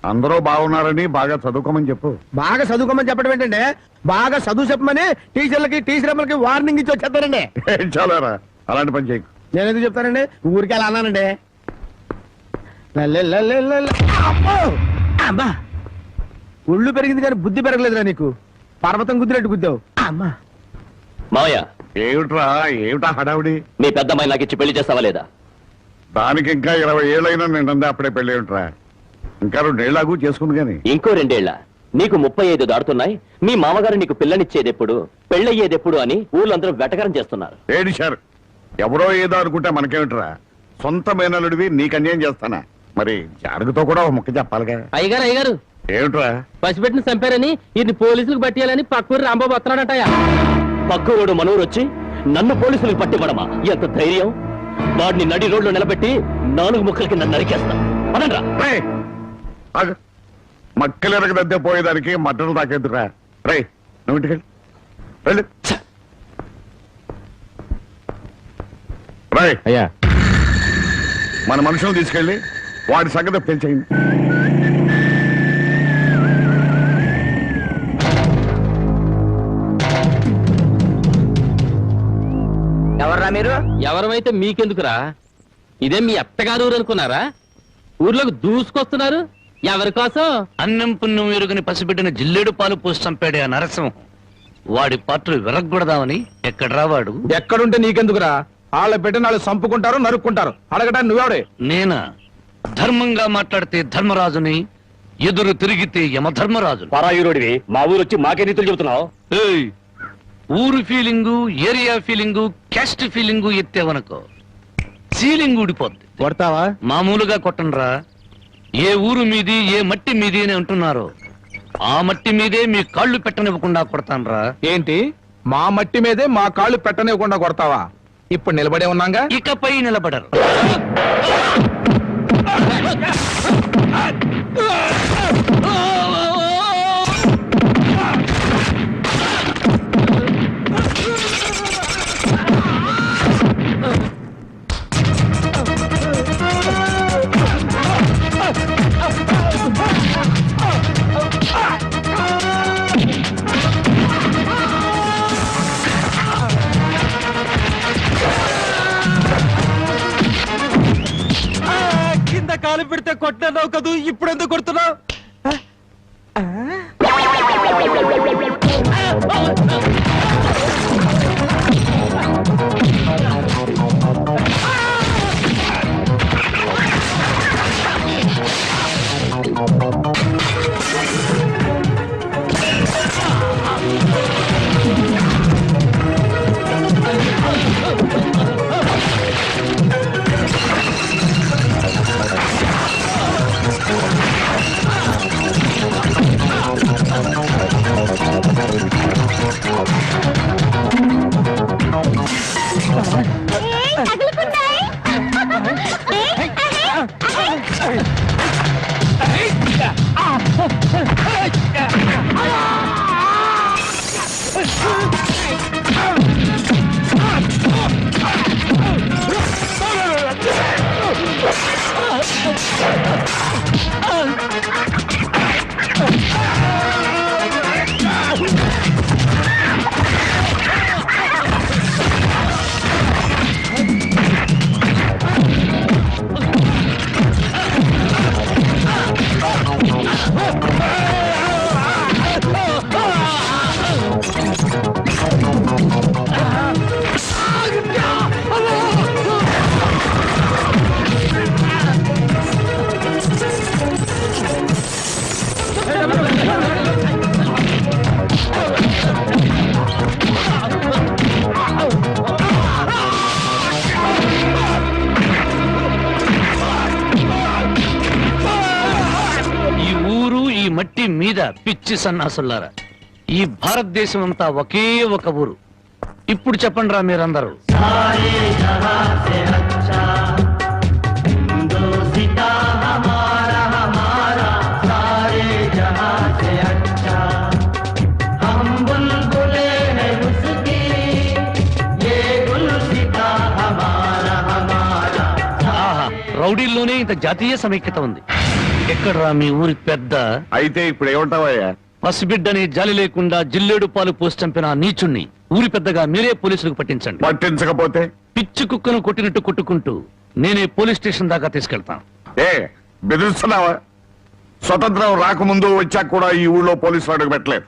అందరూ బాగున్నారని బాగా చదువుకోమని చెప్పు. బాగా చదువుకోమని చెప్పడం ఏంటంటే, బాగా చదువు చెప్పమని టీచర్లకి టీచర్లకి వార్నింగ్ ఇచ్చి వచ్చేస్తారండి. చాలారా, అలాంటి పని చేయకు. నేను ఎందుకు చెప్తానండి, ఊరికి అలా అన్నానండి. అమ్మా, ఒళ్ళు పెరిగింది కానీ బుద్ధి పెరగలేదురా నీకు. పర్వతం గుద్దినట్టు గుద్దావు. అమ్మా మావయ్య, ఏమిటా హడావుడి? నీ పెద్దమ్మాయి నాకు ఇచ్చి పెళ్లి చేస్తావా లేదా? దానికి ఇంకా 20 ఏళ్ళైనా నిండే అప్పుడే పెళ్లి ఏమిట్రా? ఇంకా 2 ఏళ్ళకు చేసుకుంది కానీ. ఇంకో 2 ఏళ్ల? నీకు 35 దాడుతున్నాయి. మీ మామగారు నీకు పిల్లనిచ్చేదెప్పుడు, పెళ్ళయ్యేదెప్పుడు అని ఊళ్ళందరూ వెటకరం చేస్తున్నారు. ఏడిశారు. ఎవరో ఏదో అనుకుంటే మనకేమిట్రా? సొంత మేనలుడివి నీకు అన్యాయం చేస్తానా? మరి జాడుగుతో కూడా ఒక ముక్క చెప్పాలిగా. అయ్యగారు ఏమిట్రా? పసిపెట్టిన చంపారని ఇది పోలీసులకు పట్టియాలని పక్కూరు రాంబాబు వస్తున్నాడటయా. పక్కూడు మనూరు వచ్చి నన్ను పోలీసులకు పట్టివ్వడమా? ఎంత ధైర్యం! వాడిని నడి రోడ్లో నిలబెట్టి 4 ముక్కలకి నన్ను నరికేస్తా. అనండ్రా. మక్కలెరగ దద్దే పోయేదానికి మట్టలు తాకేద్దురా. రై, నువ్వు ఇంటికి వెళ్ళు. రై అయ్యా, మన మనుషులను తీసుకెళ్ళి వాడి సంగతి పెంచేయండి. ఎవర్రా మీరు? ఎవరమైతే మీకెందుకురా? ఇదే మీ అత్తగారు ఊరు అనుకున్నారా? ఊర్లోకి దూసుకొస్తున్నారు. ఎవరి కోసం? అన్నం పుణ్యం ఎరుగని పసిబిడ్డని జిల్లేడు పాలు పోసి చంపాడే ఆ నరసింహం. వాడి పాత్రలు విరగ్గొడదామని. ఎక్కడ రావాడు? ఎక్కడుంటే నీకెందుకురా? వాళ్ళ బిడ్డను వాళ్ళు చంపుకుంటారు, నరుక్కుంటారు. అడగడానికి నువ్వెవడే? నేనా? ధర్మంగా మాట్లాడితే ధర్మరాజుని, ఎదురు తిరిగితే యమధర్మరాజు. పరాయురుడివి మా ఊరు వచ్చి మాకే నీతులు చెబుతున్నావు. ఏయ్, ఊరు feeling, area feeling, caste feeling ఎత్తేవనుకో సీలింగ్ ఊడిపోద్ది. కొడతావా? మామూలుగా కొట్టనరా. ఏ ఊరు మీది, ఏ మట్టి మీది అని అంటున్నారు, ఆ మట్టి మీదే మీ కాళ్ళు పెట్టనివ్వకుండా కొడతానరా. ఏంటి, మా మట్టి మీదే మా కాళ్ళు పెట్టనివ్వకుండా కొడతావా? ఇప్పుడు నిలబడే ఉన్నాగా. ఇకపై నిలబడరు. కాలు పెడితే కొట్టినావు కదూ ఇప్పుడు ఎందుకు కొడుతున్నావు? మట్టి మీద పిచ్చి సన్నాసులారా, ఈ భారతదేశం అంతా ఒకే ఒక ఊరు. ఇప్పుడు చెప్పండి రా మీరందరూ. రౌడీల్లోనే ఇంత జాతీయ సమైక్యత ఉంది. ఎక్కడ్రా మీ ఊరి పెద్ద? అయితే ఇప్పుడు ఏమంటావయ్యా? పసిబిడ్డని జాలి లేకుండా జిల్లేడు పాలు పోసి చంపిన నీచుణ్ణి ఊరి పెద్దగా మీరే పోలీసులకు పట్టించండి. పట్టించకపోతే పిచ్చి కుక్కను కొట్టినట్టు కొట్టుకుంటూ నేనే పోలీస్ స్టేషన్ దాకా తీసుకెళ్తాను. ఏ బెదిరిస్తున్నావా? స్వతంత్రం రాకముందు వచ్చాక కూడా ఈ ఊళ్ళో పోలీసులు అడుగు పెట్టలేదు.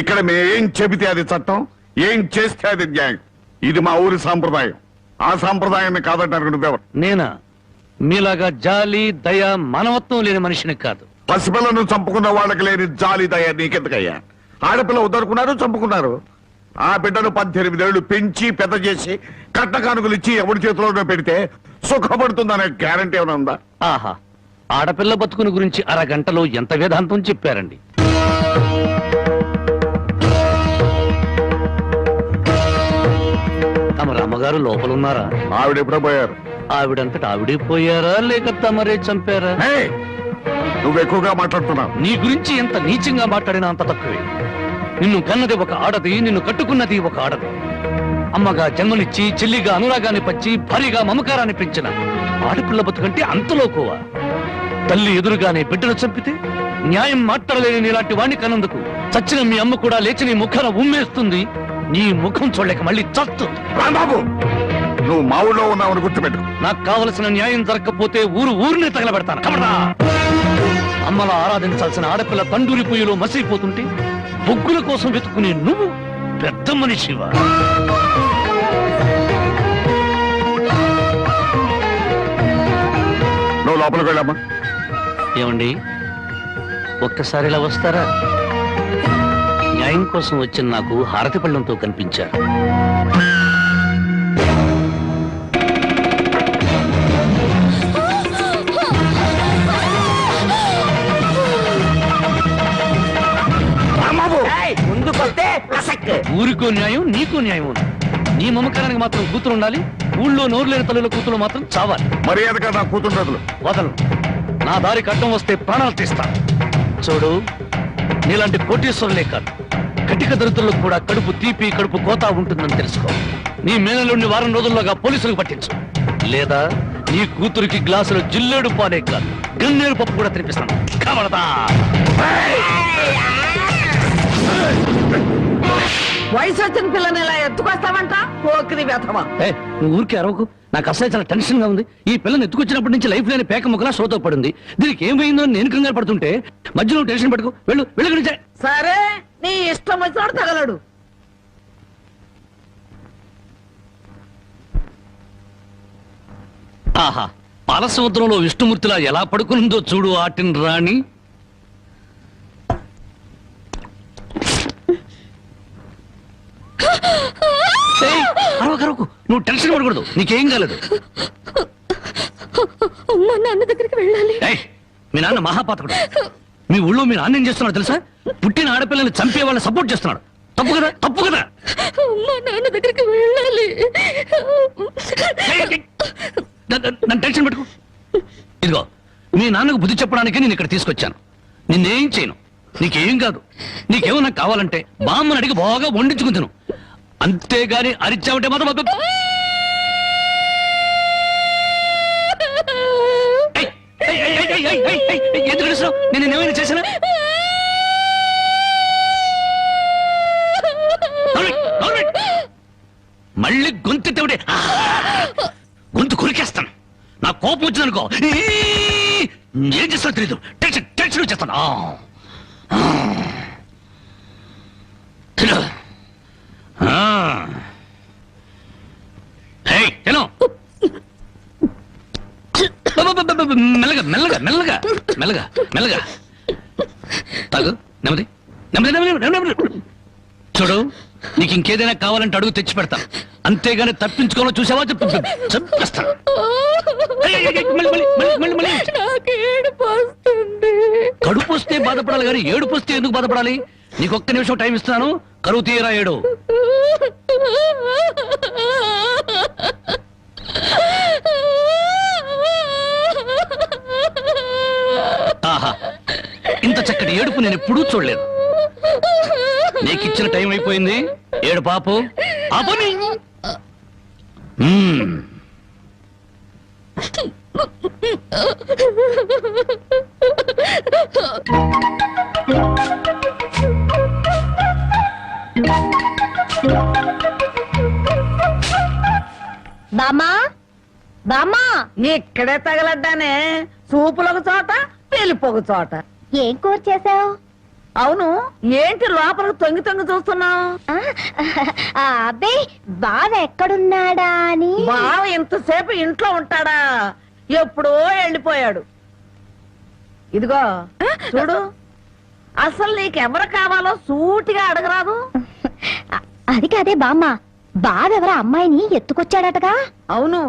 ఇక్కడ మేం చెబితే అది చట్టం, ఏం చేస్తే అది న్యాయం. ఇది మా ఊరి సాంప్రదాయం. ఆ సాంప్రదాయాన్ని కాదంటారు నువ్వెవరు? నేనా? మీలాగా జాలి దయ మానవత్వం లేని మనిషిని కాదు. పసిపిల్లను చంపుకున్న వాళ్ళకి లేని జాలి దయ నీకెందుకయ్యా? ఆడపిల్ల వద్దనుకున్నారు, చంపుకున్నారు. ఆ బిడ్డను 18 ఏళ్లు పెంచి పెద్ద చేసి కట్ట కానుకలు ఇచ్చి ఎవరి చేతిలోనో పెడితే సుఖపడుతుందనే గ్యారంటీ ఏమైనా ఉందా? ఆహా, ఆడపిల్ల బతుకుని గురించి అరగంటలో ఎంత వేదాంతం చెప్పారండి. తమ రామగారు లోపలున్నారా? ఆవిడ ఎప్పుడో పోయారు. ఆవిడంతటా ఆవిడే పోయారా లేక తమరే చంపారా? నువ్వు ఎక్కువగా మాట్లాడుతున్నావు. నీ గురించి ఎంత నీచంగా మాట్లాడినా అంత తక్కువే. నిన్ను కన్నది ఒక ఆడది, నిన్ను కట్టుకున్నది ఒక ఆడది. అమ్మగా జన్మనిచ్చి చెల్లిగా అనురాగాన్ని పంచి భారీగా మమకారాన్ని పెంచిన ఆడపిల్ల బతుకంటే అంతలోకోవా? తల్లి ఎదురుగానే బిడ్డను చంపితే న్యాయం మాట్లాడలేని నీలాంటి వాణ్ణి కన్నందుకు చచ్చిన మీ అమ్మ కూడా లేచి నీ ముఖాన ఉమ్మేస్తుంది. నీ ముఖం చూడలేక మళ్ళీ చస్తుంది. రాంబాబు, నువ్వు మా ఊళ్ళో ఉన్నావని గుర్తుపెట్టు. నాకు కావలసిన న్యాయం జరగకపోతే ఊరిని తగలబెడతాను. కబడా! అమ్మలా ఆరాధించాల్సిన ఆడపిల్ల తండూరి పొయ్యిలో మసిపోతుంటే బొగ్గుల కోసం వెతుకునే నువ్వు పెద్ద మనిషివా? నువ్వు లోపలికి వెళ్ళమ్మా. ఏమండి, ఒక్కసారి ఇలా వస్తారా? న్యాయం కోసం వచ్చిన నాకు హారతి పళ్ళంతో కనిపించారు. ఊరికో న్యాయం, నీకు న్యాయం ఉంది. నీ మమకారానికి మాత్రం కూతురు ఉండాలి. ఊళ్ళో నోరు లేని తల్లుల కూతురు మాత్రం చావాలి. మర్యాదగా నా కూతురు వదలు. నా దారికి అడ్డం వస్తే ప్రాణాలు తీస్తాను. చూడు, నీలాంటి కోటీశ్వరులే కాదు, కటిక దరిద్రులకు కూడా కడుపు తీపి కడుపు కోత ఉంటుందని తెలుసుకో. నీ మేనలుండి వారం రోజుల్లోగా పోలీసులకు పట్టించు. లేదా నీ కూతురికి గ్లాసులో జిల్లేడు పాలే కాదు, గన్నేరు పప్పు కూడా తినిపిస్తాను. కమలదా! వయసు వచ్చిన పిల్లని ఇలా ఎత్తుకొస్తావంట? పోకిరి వ్యథమా. నువ్వు ఊరికి అరవకు. నాకు అసలు చాలా టెన్షన్ గా ఉంది. ఈ పిల్లని ఎత్తుకొచ్చినప్పటి నుంచి లైఫ్ లేని పేక ముక్కలా షోతో పడింది. దీనికి ఏమైందో అని నేను కంగారు పడుతుంటే మధ్యలో టెన్షన్ పెట్టుకో. వెళ్ళు వెళ్ళు. సరే నీ ఇష్టం వచ్చినాడు తగలడు. ఆహా, పాలసముద్రంలో విష్ణుమూర్తిలా ఎలా పడుకుందో చూడు ఆటిన్ రాణి. అరవకరవకు, నువ్వు టెన్షన్ పడకూడదు, నీకేం కాలేదు. నాన్న దగ్గరికి వెళ్ళాలి. మీ నాన్న మహాపాతకుడు. మీ ఊళ్ళో మీ నాన్న ఏం చేస్తున్నాడు తెలుసా? పుట్టిన ఆడపిల్లని చంపే వాళ్ళని సపోర్ట్ చేస్తున్నాడు. తప్పు కదా? తప్పు కదా? నాన్న దగ్గరికి వెళ్ళాలి. నన్ను టెన్షన్ పెట్టుకో. ఇదిగో, మీ నాన్నకు బుద్ధి చెప్పడానికి నేను ఇక్కడ తీసుకొచ్చాను. నిన్నేం చేయను, నీకేం కాదు. నీకేమన్నా కావాలంటే బామ్మని అడిగి బాగా వండించుకుంటాను. అంతేగాని అరిచావంటే మాత్రం ఎందుకు అడుస్తున్నావు? నేను ఏమైనా చేశానా? మళ్ళీ గొంతెత్తే గొంతు కొరికేస్తాను. నా కోపం వచ్చిందనుకో ఏం చేస్తానో తెలీదు. టెన్షన్ టెన్షన్ వచ్చేస్తాను. మెల్లగా మెల్లగా మెల్లగా మెల్లగా మెల్లగా తాగు. నెమ్మది నెమ్మది నెమ్మది నెమ్మది. చూడు, నీకు ఇంకేదైనా కావాలంటే అడుగు తెచ్చి పెడతాను. అంతేగాని తప్పించుకోవాలో చూసావా చంపేస్తాను. కడుపు వస్తే బాధపడాలి కానీ ఏడుపు వస్తే ఎందుకు బాధపడాలి? నీకు ఒక్క నిమిషం టైం ఇస్తున్నాను. కరువు తీయరా ఏడు. ఆహా, ఇంత చక్కటి ఏడుపు నేను ఎప్పుడూ చూడలేదు. నీకిచ్చిన టైం అయిపోయింది. ఏడు పాపు ఆపని. బామా బామా, ఇక్కడే తగలడ్డానే. సూపులొక చోట, పెళ్లిపోక చోట. ఏం కూర చేసావు? అవును, ఏంటి లోపలికి తొంగి తొంగి చూస్తున్నావు? అబ్బే, బావ ఎక్కడున్నాడా అని. బావ ఎంతసేపు ఇంట్లో ఉంటాడా? ఎప్పుడో వెళ్ళిపోయాడు. ఇదిగో చూడు, అసలు నీకెవరు కావాలో సూటిగా అడగరాదు. అది కాదే బామ్మ, బావెవరా అమ్మాయిని ఎత్తుకొచ్చాడటగా? అవును,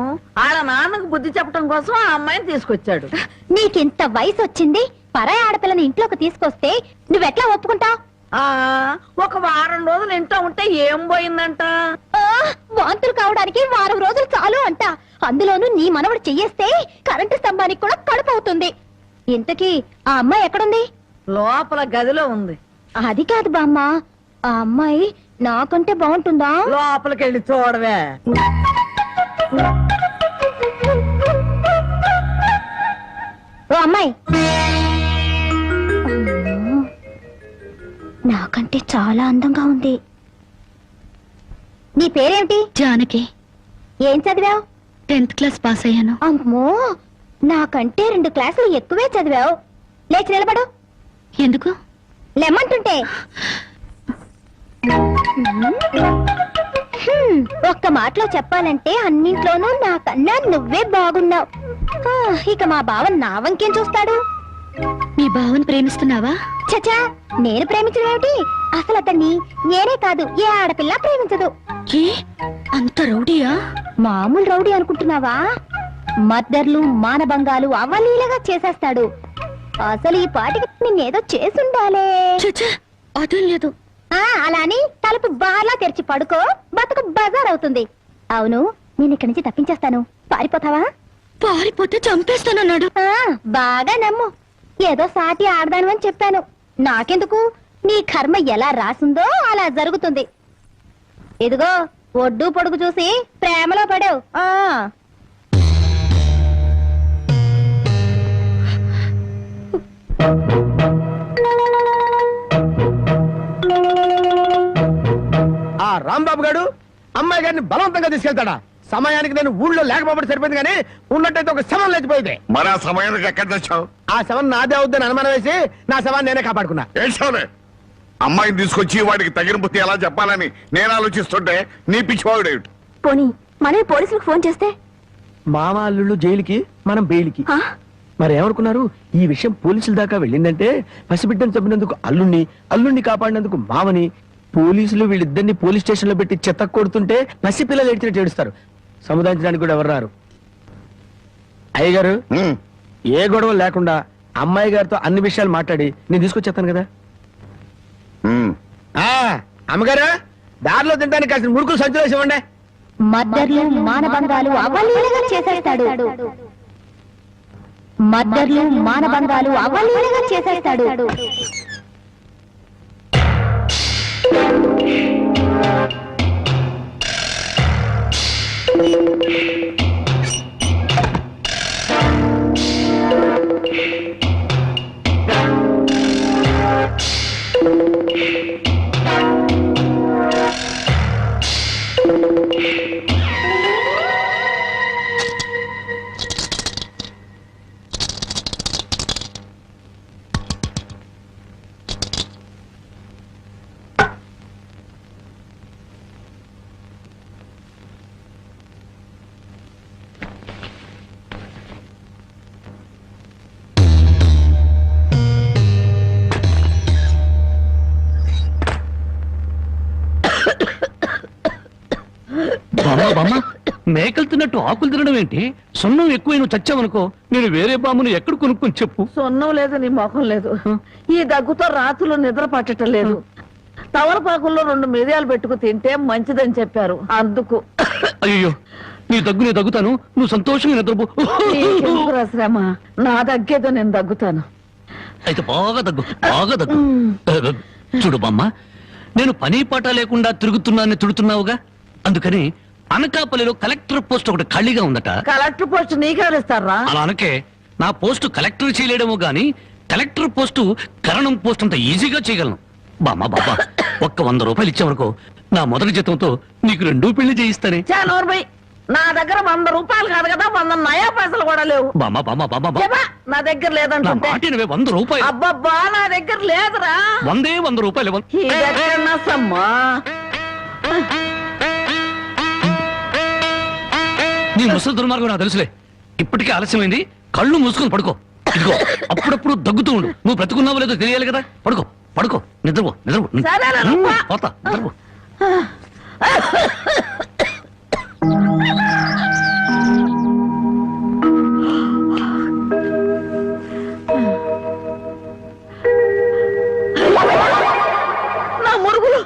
ఆడ నాన్నకు బుద్ధి చెప్పడం కోసం ఆ అమ్మాయిని తీసుకొచ్చాడు. నీకింత వయసు వచ్చింది, పరాయి ఆడపిల్లని ఇంట్లోకి తీసుకొస్తే నువ్వెట్లా ఒప్పుకుంటావు? ఒక వారం రోజులు ఇంట్లో ఉంటే ఏం పోయిందంట? వాంతులు కావడానికి వారం రోజులు చాలు అంట. అందులోనూ నీ మనవడు చెయ్యేస్తే కరెంటు స్తంభానికి కూడా కడుపు అవుతుంది. ఇంతకీ ఆ అమ్మాయి ఎక్కడుంది? లోపల గదిలో ఉంది. అది కాదు బామ్మ, ఆ అమ్మాయి నాకంటే బాగుంటుందా? లోపలికి వెళ్ళి చూడవే. ఓ అమ్మాయి, నాకంటే చాలా అందంగా ఉంది. నీ పేరేమిటి? జానకి. ఏం చదివావు? 10th క్లాస్ పాస్ అయ్యాను. అమ్మో, నాకంటే 2 క్లాసులు ఎక్కువే చదివావు. లేచి నిలబడు. ఎందుకు? లెమ్మంటుంటే. ఒక్క మాటలో చెప్పాలంటే అన్నింట్లోనూ నాకన్నా నువ్వే బాగున్నావు. ఇక మా బావ నా వంకేం చూస్తాడు? మీ బావని ప్రేమిస్తున్నావా? చచా, నేను ప్రేమించడం ఏమిటి? అసలు అతన్ని నేనే కాదు, ఏ ఆడపిల్ల ప్రేమించదు. అంత రౌడీయా? మామూలు రౌడీ అనుకుంటున్నావా? మర్డర్లు, మానభంగాలు అవలీలగా చేసేస్తాడు. అసలు ఈ పాటికి నిన్నేదో చేసుండాలే. అదేం లేదు. అలా అని తలుపు బార్లా తెరిచి పడుకో, బతుకు బజార్ అవుతుంది. అవును, నేను ఇక్కడి నుంచి తప్పించేస్తాను. పారిపోతావా? పారిపోతే చంపేస్తానన్నాడు. బాగా నమ్ము. ఏదో సాటి ఆడదాను అని చెప్పాను. నాకెందుకు? నీ కర్మ ఎలా రాసుందో అలా జరుగుతుంది. ఇదిగో, ఒడ్డు పొడుగు చూసి ప్రేమలో పడావు. ఆ రాంబాబు గారు అమ్మాయి గారిని బలవంతంగా తీసుకెళ్తాడా? సమయానికి నేను ఊళ్ళో లేకపోతే సరిపోయింది కానీ ఉన్నట్టయితే ఒక శవం లేచిపోయింది. మరి ఆ సమయానికి ఎక్కడ తెచ్చావు? ఆ శవం నాదే అవుద్దని అనుమానం వేసి నా శవాన్ని నేనే కాపాడుకున్నా. ఏడ్చావులే. అమ్మాయిని తీసుకొచ్చి వాడికి తగిన బుద్ధి ఎలా చెప్పాలని నేను ఆలోచిస్తుంటే నీ పిచ్చివాడేమిటి? పోనీ మనమే పోలీసులకు ఫోన్ చేస్తే? మామ అల్లుళ్ళు జైలుకి, మనం బెయిల్కి. మరి ఏమనుకున్నారు? ఈ విషయం పోలీసుల దాకా వెళ్ళిందంటే పసిబిడ్డను చంపినందుకు అల్లుణ్ణి కాపాడినందుకు మామని, పోలీసులు వీళ్ళిద్దరిని పోలీస్ స్టేషన్ లో పెట్టి చెత్త కొడుతుంటే పసిపిల్లలు ఏడ్చినట్టు ఏడుస్తారు. సముదాయించడానికి కూడా ఎవరు రారు. అయ్యగారు ఏ గొడవ లేకుండా అమ్మాయి గారితో అన్ని విషయాలు మాట్లాడి నేను తీసుకొచ్చేస్తాను కదా. అమ్మగారు దారిలో తింటానికి కాసిన మురుకులు సంచులేసి ఇవ్వండి. మద్దర్లు మానభంగాలు అవలీలగా చేసేస్తాడు. మద్దర్లు మానభంగాలు అవలీలగా చేసేస్తాడు. మేకలు తిన్నట్టు ఆకులు తినడం ఏంటి? సొన్నం ఎక్కువ నువ్వు చచ్చావనుకో, నేను వేరే బామును ఎక్కడ కొనుక్కొని చెప్పు. సొన్నం లేదు, నీ మొఖం లేదు. ఈ దగ్గుతో రాత్రులు నిద్ర పట్టడం లేదు. తవలపాకుల్లో 2 మిరియాలు పెట్టుకు తింటే మంచిదని చెప్పారు, అందుకు. అయ్యో, నీ దగ్గు నేను దగ్గుతాను, నువ్వు సంతోషంగా నిద్రపో. నీకెందుకురా శ్రమ? నా దగ్గేదో నేను దగ్గుతాను. అయితే బాగా దగ్గు. చూడు బామ్మ, నేను పని పాట లేకుండా తిరుగుతున్నానని తిడుతున్నావుగా, అందుకని అనకాపల్లిలో కలెక్టర్ పోస్ట్ ఒకటి ఖాళీగా ఉందట. కలెక్టర్ పోస్ట్ నీకెవరిస్తారా? అలా అనకే, నా పోస్టు కలెక్టర్ చేయలేడేమో గాని కలెక్టర్ పోస్టు కరణం పోస్ట్ అంత ఈజీగా చేయగలను. బామ్మ ఒక్క 100 రూపాయలు ఇచ్చేవరకు నా మొదటి జీతంతో నీకు 2 పెళ్లి చేయిస్తానే. నా దగ్గర 100 రూపాయలు కాదు కదా, 100 నయా పైసలు కూడా లేవు. నా దగ్గర లేదంటే 100 రూపాయలు. అబ్బబ్బా, నా దగ్గర లేదురా. 100 రూపాయలు. నీ ముసలి దుర్మార్గం నాకు తెలుసులే. ఇప్పటికే ఆలస్యమైంది, కళ్ళు మూసుకొని పడుకో. ఇదిగో అప్పుడప్పుడు దగ్గుతూ ఉండు. నువ్వు బ్రతుకున్నావో లేదో తెలియాలి కదా. పడుకో, నిద్రపో. పోతా, నిద్రపో. నా మురుగులు.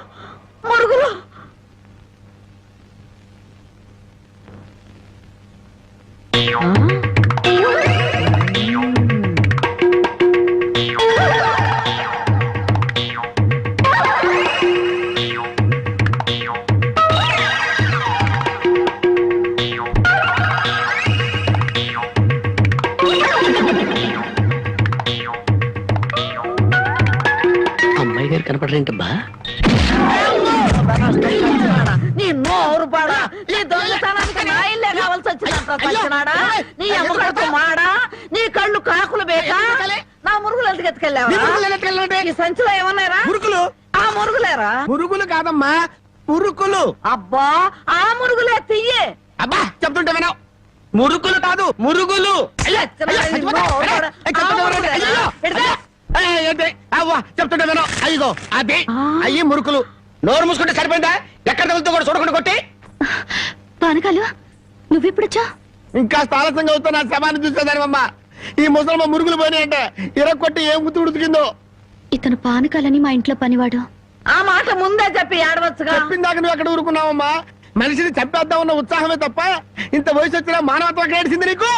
అమ్మాయి గారు కనపడరేంటబ్బా? నీ నోరు పాడా, నీ దొంగతనానికి నా ఇల్లే కావాల్సి వచ్చినాడా? నీ అమ్మకడుపు మాడా, నీ కళ్ళు కాకులు బేకా? నా మురుగులు ఎందుకు ఎత్తుకెళ్ళావా? ఈ సంచిలో ఏమన్నారా? మురుకులు. ఆ మురుగులేరా? మురుగులు కాదమ్మా, మురుకులు. అబ్బా, ఆ మురుగులే తియ్యే. అబ్బా, చెప్తుంటే వినవు. మురుకులు కాదు, మురుగులు. చెప్తుంటే వినవు. అయ్యో అదే అయ్యి మురుకులు. నోరు మూసుకుంటే సరిపోయిందా? ఎక్కడ తగులుతూ కూడా చూడకుండా కొట్టి. పానకాలు, నువ్వెప్పుడొచ్చా? ఇంకా ఆలస్యంగా అవుతా నా శవాన్ని చూసేదానివమ్మా. ఈ ముసలమ్మ మురుగులు పోయినాయంటే ఇరగొట్టి ఏం గుర్తు ఉడికిందో. ఇతను పానకాలని మా ఇంట్లో పనివాడు. ఆ మాట ముందే చెప్పి ఏడవచ్చుగా. చెప్పిందాక నువ్వు ఎక్కడ ఊరుకున్నావమ్మా? మనిషిని చంపేద్దామన్న ఉత్సాహమే తప్ప ఇంత వయసు వచ్చినా మానవత్వం ఏడిసింది నీకు?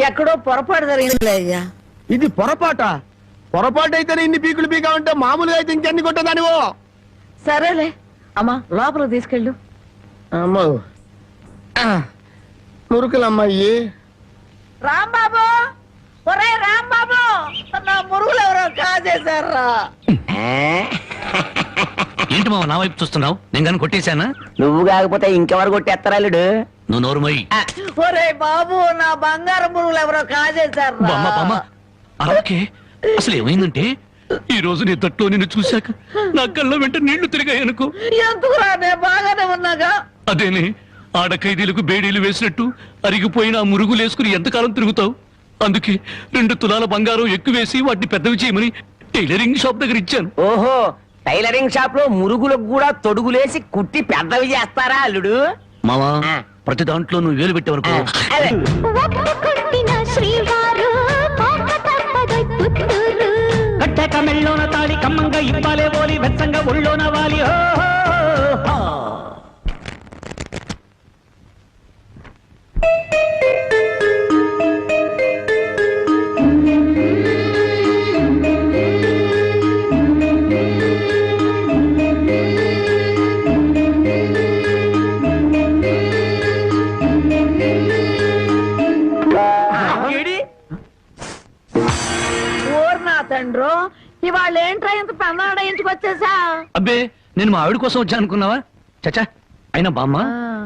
ఎక్కడో పొరపాటు జరిగింది అయ్యా. ఇది పొరపాటు అయితేనే ఇన్ని పీకులు పీకా ఉంటే మామూలుగా అయితే ఇంకెన్ని కొట్టదానివో. సరేలే అమ్మా, లోపల తీసుకెళ్ళు. అమ్మో, మురుకులమ్మాయి. రాంబాబు, ఒరే రాంబాబు, నా మురుగులు ఎవరో కాజేశారా? ఏంటి మామ నా వైపు చూస్తున్నావు? నేను కానీ కొట్టేశానా? నువ్వు కాకపోతే ఇంకెవరు కొట్టేస్తారాలుడు? నువ్వు నోరు మొయ్యి. ఒరే బాబు, నా బంగారు మురుగులు ఎవరో కాజేశారు. బామ్మ అలాగే అసలు ఏమైందంటే ఈ రోజు నీ తట్లో నిన్ను చూశాక నా కళ్ళ వెంట నీళ్లు తిరిగాయనుకో. ఎందుకురా, నేను బాగానే ఉన్నాగా. అదేనే, ఆడ ఖైదీలకు బేడీలు వేసినట్టు అరిగిపోయిన ఆ మురుగులు వేసుకుని ఎంతకాలం తిరుగుతావు? అందుకే 2 తులాల బంగారం ఎక్కువేసి వాటిని పెద్దవి చేయమని టైలరింగ్ షాప్ దగ్గర ఇచ్చాను. ఓహో, టైలరింగ్ షాప్ లో మురుగులకు కూడా తొడుగులేసి కుట్టి పెద్దవి చేస్తారా అల్లుడు? మావా, ప్రతి దాంట్లో నువ్వు వేలు పెట్టేవరకు కట్టక మెళ్ళోన తాళి కమ్మంగా ఇవ్వాలే ఓలి వెచ్చంగా ఒళ్ళోన వాలి. తండ్రో, ఇవాళ ఏంట్రా ఇంత పెన్నాడ ఇంటికి వచ్చేసా? అబ్బే, నేను మా ఆవిడ కోసం వచ్చా అనుకున్నావా? చచ్చా, అయినా బామ్మ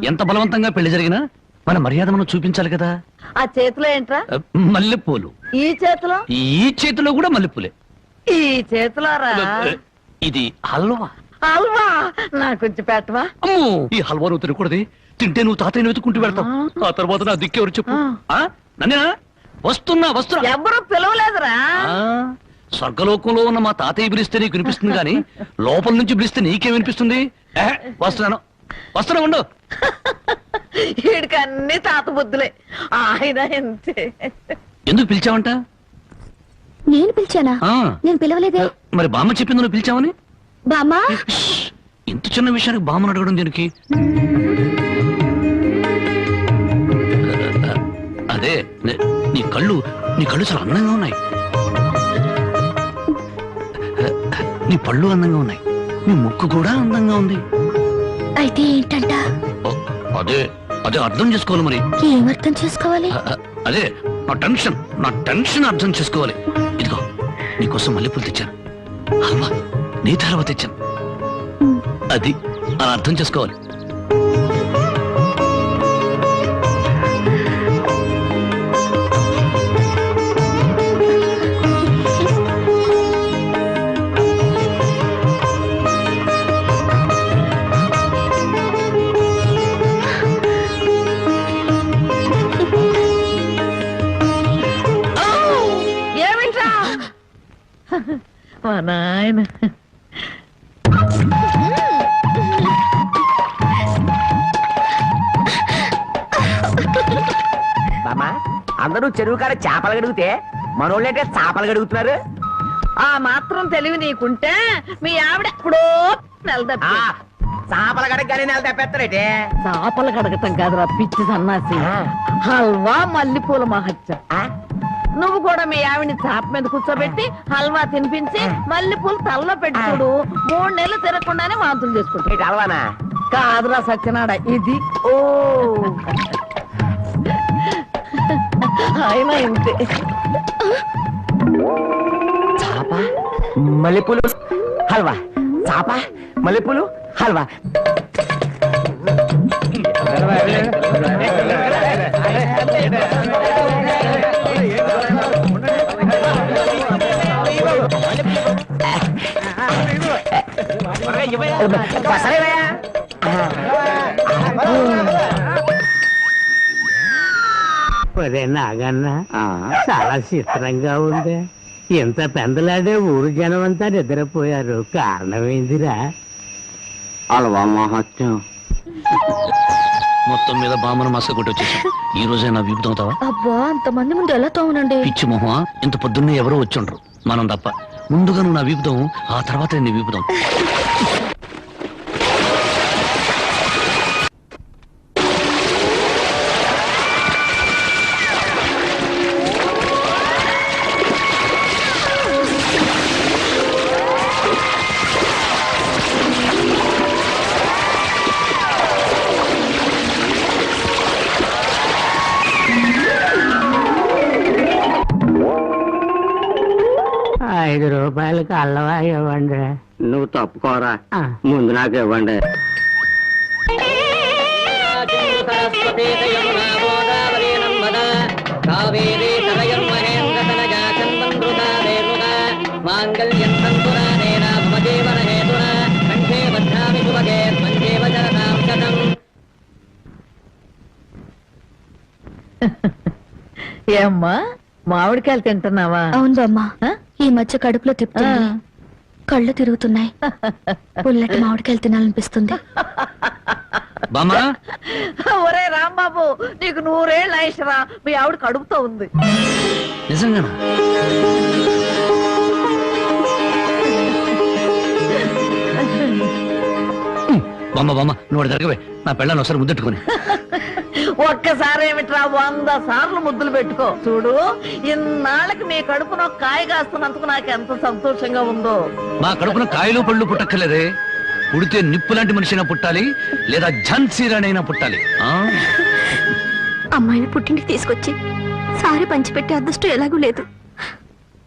ఎంత బలవంతంగా పెళ్లి జరిగినా మన మర్యాద మనం చూపించాలి కదా. ఆ చేతిలో ఏంట్రా? మల్లెపూలు. ఈ చేతిలో? ఈ చేతిలో కూడా మల్లెపూలే. ఈ చేతిలో రా. ఇది హల్వా. హల్వా నాకు కొంచెం పెట్టవా? అమ్మో, ఈ హల్వా నువ్వు తినకూడదు. తింటే నువ్వు తాతయ్యను వెతుకుంటూ వెళ్తావు. ఆ తర్వాత నా దిక్కెవరు చెప్పు? నన్నేనా? వస్తున్నా. ఎవరు పిలవలేదురా. స్వర్గలోకంలో ఉన్న మా తాతయ్య పిలిస్తే నీకు వినిపిస్తుంది కానీ లోపల నుంచి పిలిస్తే నీకే వినిపిస్తుంది. వస్తున్నా ఉండు. వీడికి అన్ని తాత బుద్ధులే. ఆయన అంతే. ఎందుకు పిలిచావంట? నేను పిలిచానా? నేను పిలవలేదే. మరి బామ్మ చెప్పింది నువ్వు పిలిచావని. బామ్మా, ఇంత చిన్న విషయానికి బామ్మను అడగడం దీనికి? అదే, నీ కళ్ళు చాలా అందంగా ఉన్నాయి. నీ పళ్ళు అందంగా ఉన్నాయి. నీ ముక్కు కూడా అందంగా ఉంది. అయితే ఏంటంట? అదే అర్థం చేసుకోవాలి. మరి ఏం అర్థం చేసుకోవాలి? అదే నా టెన్షన్ అర్థం చేసుకోవాలి. ఇదిగో నీకోసం మల్లెపూలు తెచ్చాను, హల్వా నీ తర్వాత తెచ్చాను. అది అలా అర్థం చేసుకోవాలి. మా నాయన బామా, అందరూ చెరువు కాడ చేపలు గడుగుతే మనోళ్ళంటే చేపలు గడుగుతున్నారు. ఆ మాత్రం తెలివి నీకుంటే మీ ఆవిడ ఎప్పుడో చేపల గడగని నెల తప్పెత్తరేటే. చేపలు కడగటం కాదురా పిచ్చి సన్నాసి. హల్వా మల్లెపూల మహత్యం. నువ్వు కూడా మీ ఆవిడని చాప మీద కూర్చోబెట్టి హల్వా తినిపించి మల్లెపూలు తలలో పెట్టుకోడు. 3 నెలలు తిరగకుండానే వాంతులు చేసుకుంటాడు. హల్వానా? కాదురా సత్యనాడ, ఇది. ఓ ఆయన ఇంతే. చాప మల్లెపూలు హల్వా, చాప మల్లెపూలు హల్వా. నాగన్న, చాలా చిత్రంగా ఉంది. ఎంత పెందలాడే ఊరు జనం అంతా నిద్రపోయారు. కారణమైందిరా హల్వా మహత్యం. మొత్తం మీద బామ్మను మసక కొట్టి వచ్చేసాం. ఈ రోజే నా వీపు తోముతావా? అబ్బా, అంతమంది ముందు ఎలా తోమనండి? పిచ్చి మొహమా, ఇంత పొద్దున్నే ఎవరో వచ్చుండ్రు, మనం తప్ప. ముందుగా నువ్వు నా వీపుదాం, ఆ తర్వాత నీ వీపుదాం. 5 రూపాయలకి అల్లవా ఇవ్వండి. నువ్వు తప్పుకోరా, ముందు నాకు ఇవ్వండి. ఏమ్మా మామిడికాయలు తింటున్నావా? అవును బామ్మా, ఈ మధ్య కడుపులో తిప్పుతుంది, కళ్ళు తిరుగుతున్నాయి, పుల్లటి మామిడికాయలు తినాలనిపిస్తుంది. ఒరే రాంబాబు, నీకు 100 ఏళ్ళు ఆయుషరా, మీ ఆవిడ కడుపుతో ఉంది. నిజంగానా? బామ్మ బామ్మ, నువ్వు జరగవే, నా పెళ్ళాన్ని ఒకసారి ముద్దెట్టుకుని. ఒక్కసారి ఏమిట్రా 100 సార్లు ముద్దులు పెట్టుకో. చూడు, ఇన్నాళ్ళకి మీ కడుపున కాయ కాస్తున్నందుకు నాకు ఎంత సంతోషంగా ఉందో. మా కడుపున కాయలు పళ్ళు పుట్టక్కర్లేదే, పుడితే నిప్పు లాంటి మనిషినా పుట్టాలి, లేదా ఝాన్సీ రాణైనా పుట్టాలి. అమ్మాయిని పుట్టింటికి తీసుకొచ్చి సారి పంచిపెట్టే అదృష్టం ఎలాగూ లేదు.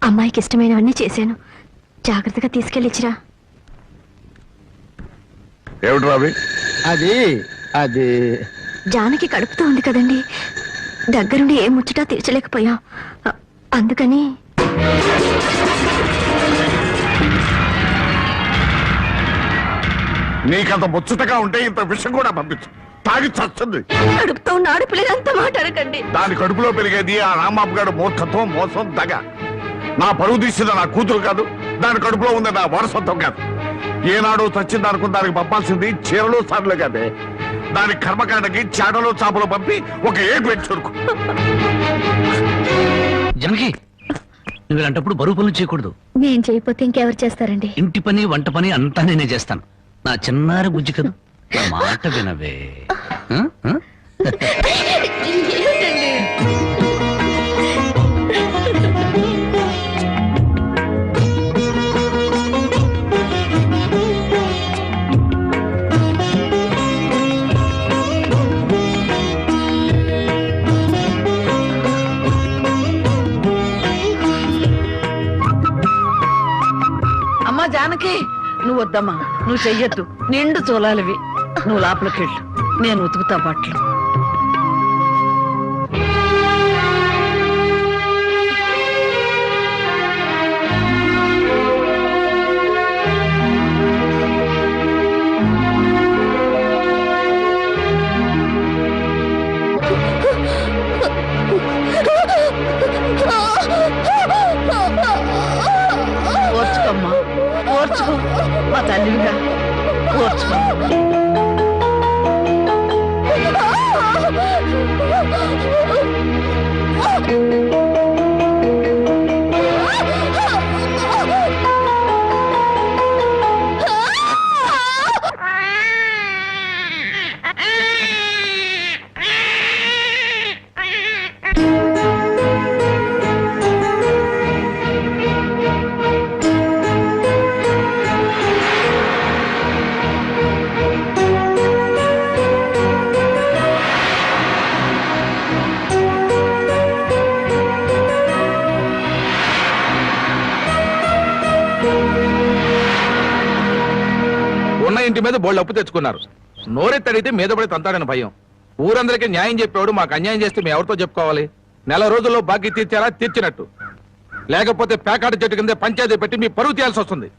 అమ్మాయికి ఇష్టమైనవన్నీ చేశాను, జాగ్రత్తగా తీసుకెళ్ళిచ్చిరా. ఏమిటి రావి? అది జానకి కడుపుతో ఉంది కదండి, దగ్గరుండి ఏ ముచ్చటా తీర్చలేకపోయా, అందుకని. నీకంత ముచ్చటగా ఉంటే ఇంత విషయం కూడా పంపించు, తాగి చస్తుంది. కడుపుతో ఉన్న ఆడపిల్లలు అంత మాట అనకండి. దాని కడుపులో పెరిగేది ఆ రాంబాబు గారు మూర్ఖత్వం, మోసం, దగ. నా పరువు తీసింది నా కూతురు కాదు, దాని కడుపులో ఉంది నా వారసత్వం కాదు. ఏనాడు చచ్చింది అనుకుని దానికి పంపాల్సింది చీరలు సార్లు కాదే. దాని కర్మకాండకి చాటలో చాపలు పంపి ఒక ఏడు పెట్టుకు. జనకి, నువ్వు ఇలాంటప్పుడు బరువు పనులు చేయకూడదు. నేను చేయకపోతే ఇంకెవరు చేస్తారండి? ఇంటి పని వంట పని అంతా నేనే చేస్తాను. నా చిన్నారి బుజ్జి కదా, నా మాట వినవే. అమ్మా జానకి, నువ్వు వద్దమ్మా, నువ్వు చెయ్యొద్దు. నిండు చూలాలివి, నువ్వు లోపలికి వెళ్ళు, నేను ఉతుకుతా బట్టలు. ఓర్చుకోమ్మా, ఓర్చుకో, మా తల్లిగా ఓర్చుకో. ఉన్న ఇంటి మీద బోళ్ళు అప్పు తెచ్చుకున్నారు. నోరెత్తడితే మీద పడి తంతాడని భయం. ఊరందరికీ న్యాయం చెప్పేవాడు మాకు అన్యాయం చేస్తే మేము ఎవరితో చెప్పుకోవాలి? 4 రోజుల్లో బాకీ తీర్చారా? తీర్చినట్టు. లేకపోతే పేకాట చెట్టు కింద పంచాయతీ పెట్టి మీ పరువు తీయాల్సి వస్తుంది.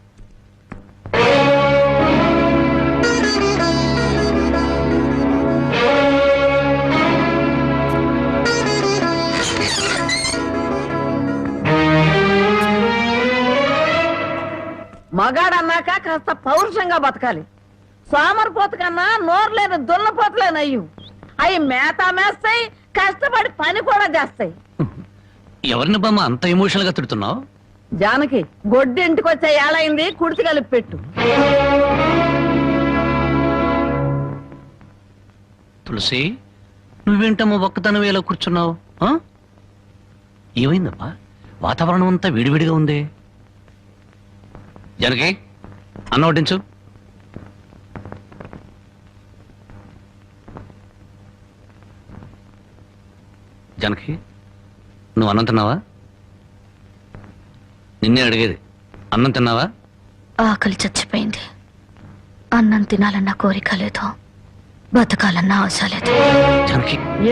మగాడన్నాక కాస్త పౌరుషంగా బతకాలి. సోమరిపోత కన్నా నోరు లేని దున్నపోతలేనయ్యు. అవి మేత మేస్తాయి, కష్టపడి పని కూడా చేస్తాయి. ఎవరిని బామ్మ అంత ఎమోషనల్ గా తిడుతున్నావు? జానకి, గొడ్డి ఇంటికి వచ్చే ఏళైంది, కుడితి కలిపి పెట్టు. తులసి, నువ్వేంటమ్మా ఒక్కతనం ఎలా కూర్చున్నావు? ఏమైందమ్మా? వాతావరణం అంతా విడివిడిగా ఉంది. జనకి, అన్న వడ్డించు. జనకి, నువ్వు అన్నం తిన్నావా? నిన్నే అడిగేది. అన్నం తిన్నావా? ఆకలి చచ్చిపోయింది. అన్నం తినాలన్న కోరిక లేదు, బతకాలన్న ఆశ లేదు.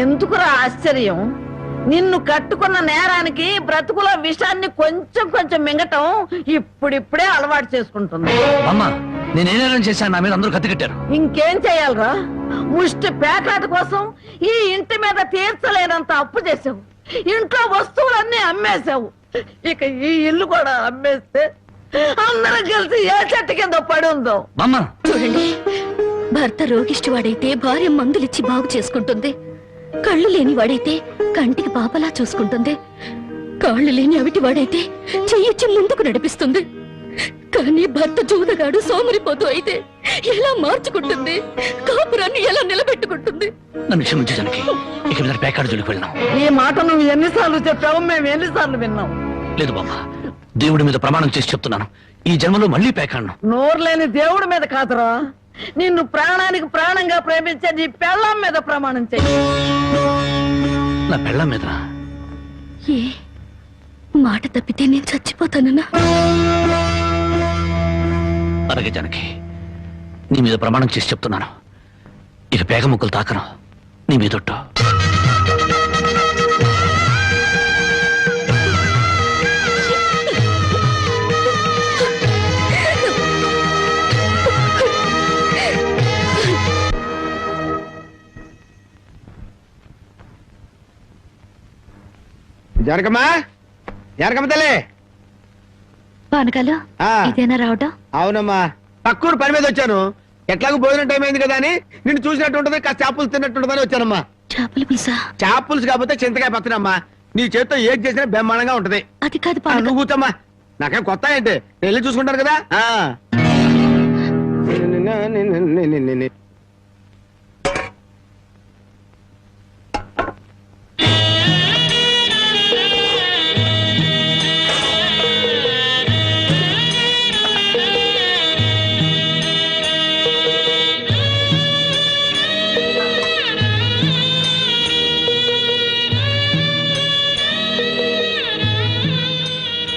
ఎందుకురా ఆశ్చర్యం? నిన్ను కట్టుకున్న నేరానికి బ్రతుకుల విషాన్ని కొంచెం కొంచెం మింగటం ఇప్పుడిప్పుడే అలవాటు చేసుకుంటుంది. అమ్మా నేనేం చేశాను? నా మీద అందరూ కత్తి కట్టారు. ఇంకేం చెయ్యాలరా? ముష్టి పేకాట కోసం ఈ ఇంటి మీద తీర్చలేనంత అప్పు చేసావు. ఇంట్లో వస్తువులన్నీ అమ్మేశావు. ఇక ఈ ఇల్లు కూడా అమ్మేస్తే అందరం కలిసి ఏ చెట్టు కింద పడి ఉందో. చూడండి, భర్త రోగిష్టి వాడైతే భార్య మందులిచ్చి బాగు చేసుకుంటుంది. కళ్ళు లేని వాడైతే కంటికి పాపలా చూసుకుంటుంది. కాళ్ళు లేని అవిటి వాడైతే చెయ్యొచ్చి ముందుకు నడిపిస్తుంది. కానీ భర్త జూదగాడు సోమరిపోతూ అయితే ఎలా మార్చుకుంటుంది? కాపురాన్ని ఎలా నిలబెట్టుకుంటుంది? నన్ను క్షమించు జానకి, ఇక మీద పేకాడు జోలికి వెళ్ళాం. ఈ మాట నువ్వు ఎన్నిసార్లు చెప్పావు, మేము ఎన్నిసార్లు విన్నాం. లేదు బామ్మ, దేవుడి మీద ప్రమాణం చేసి చెప్తున్నాను, ఈ జన్మలో మళ్ళీ పేకాడను. నోరు లేని దేవుడి మీద కాదురా, నిన్ను ప్రాణానికి ప్రాణంగా ప్రేమించే నీ పెళ్ళాం మీద ప్రమాణం చెయ్యి. నా పెళ్ళాం మీద? ఏ మాట తప్పితే నేను చచ్చిపోతానన్నా? అలాగే జానకి, నీ మీద ప్రమాణం చేసి చెప్తున్నాను, ఇక పేగ ముక్కలు తాకను, నీ మీదొట్టు. జనకమ్మా, జనకమ్మ తల్లి. పానకాలు ఇదేనా రావటం? అవునమ్మా, పక్కూరు పని మీద వచ్చాను. ఎట్లాగో భోజనం టైం అయింది కదా అని నిన్ను చూసినట్టు ఉంటుంది, కాస్త చేపలు తిన్నట్టుంటుందని వచ్చానమ్మా. చేపల పులుసా? చేపలుసు కాకపోతే చింతకాయ పచ్చనమ్మా. నీ చేత్తో ఏది చేసినా బ్రహ్మాండంగా ఉంటది. అది కాదు, నువ్వు కూర్చోమ్మా, నాకేం కొత్త ఏంటి, వెళ్ళి చూసుకుంటాను కదా.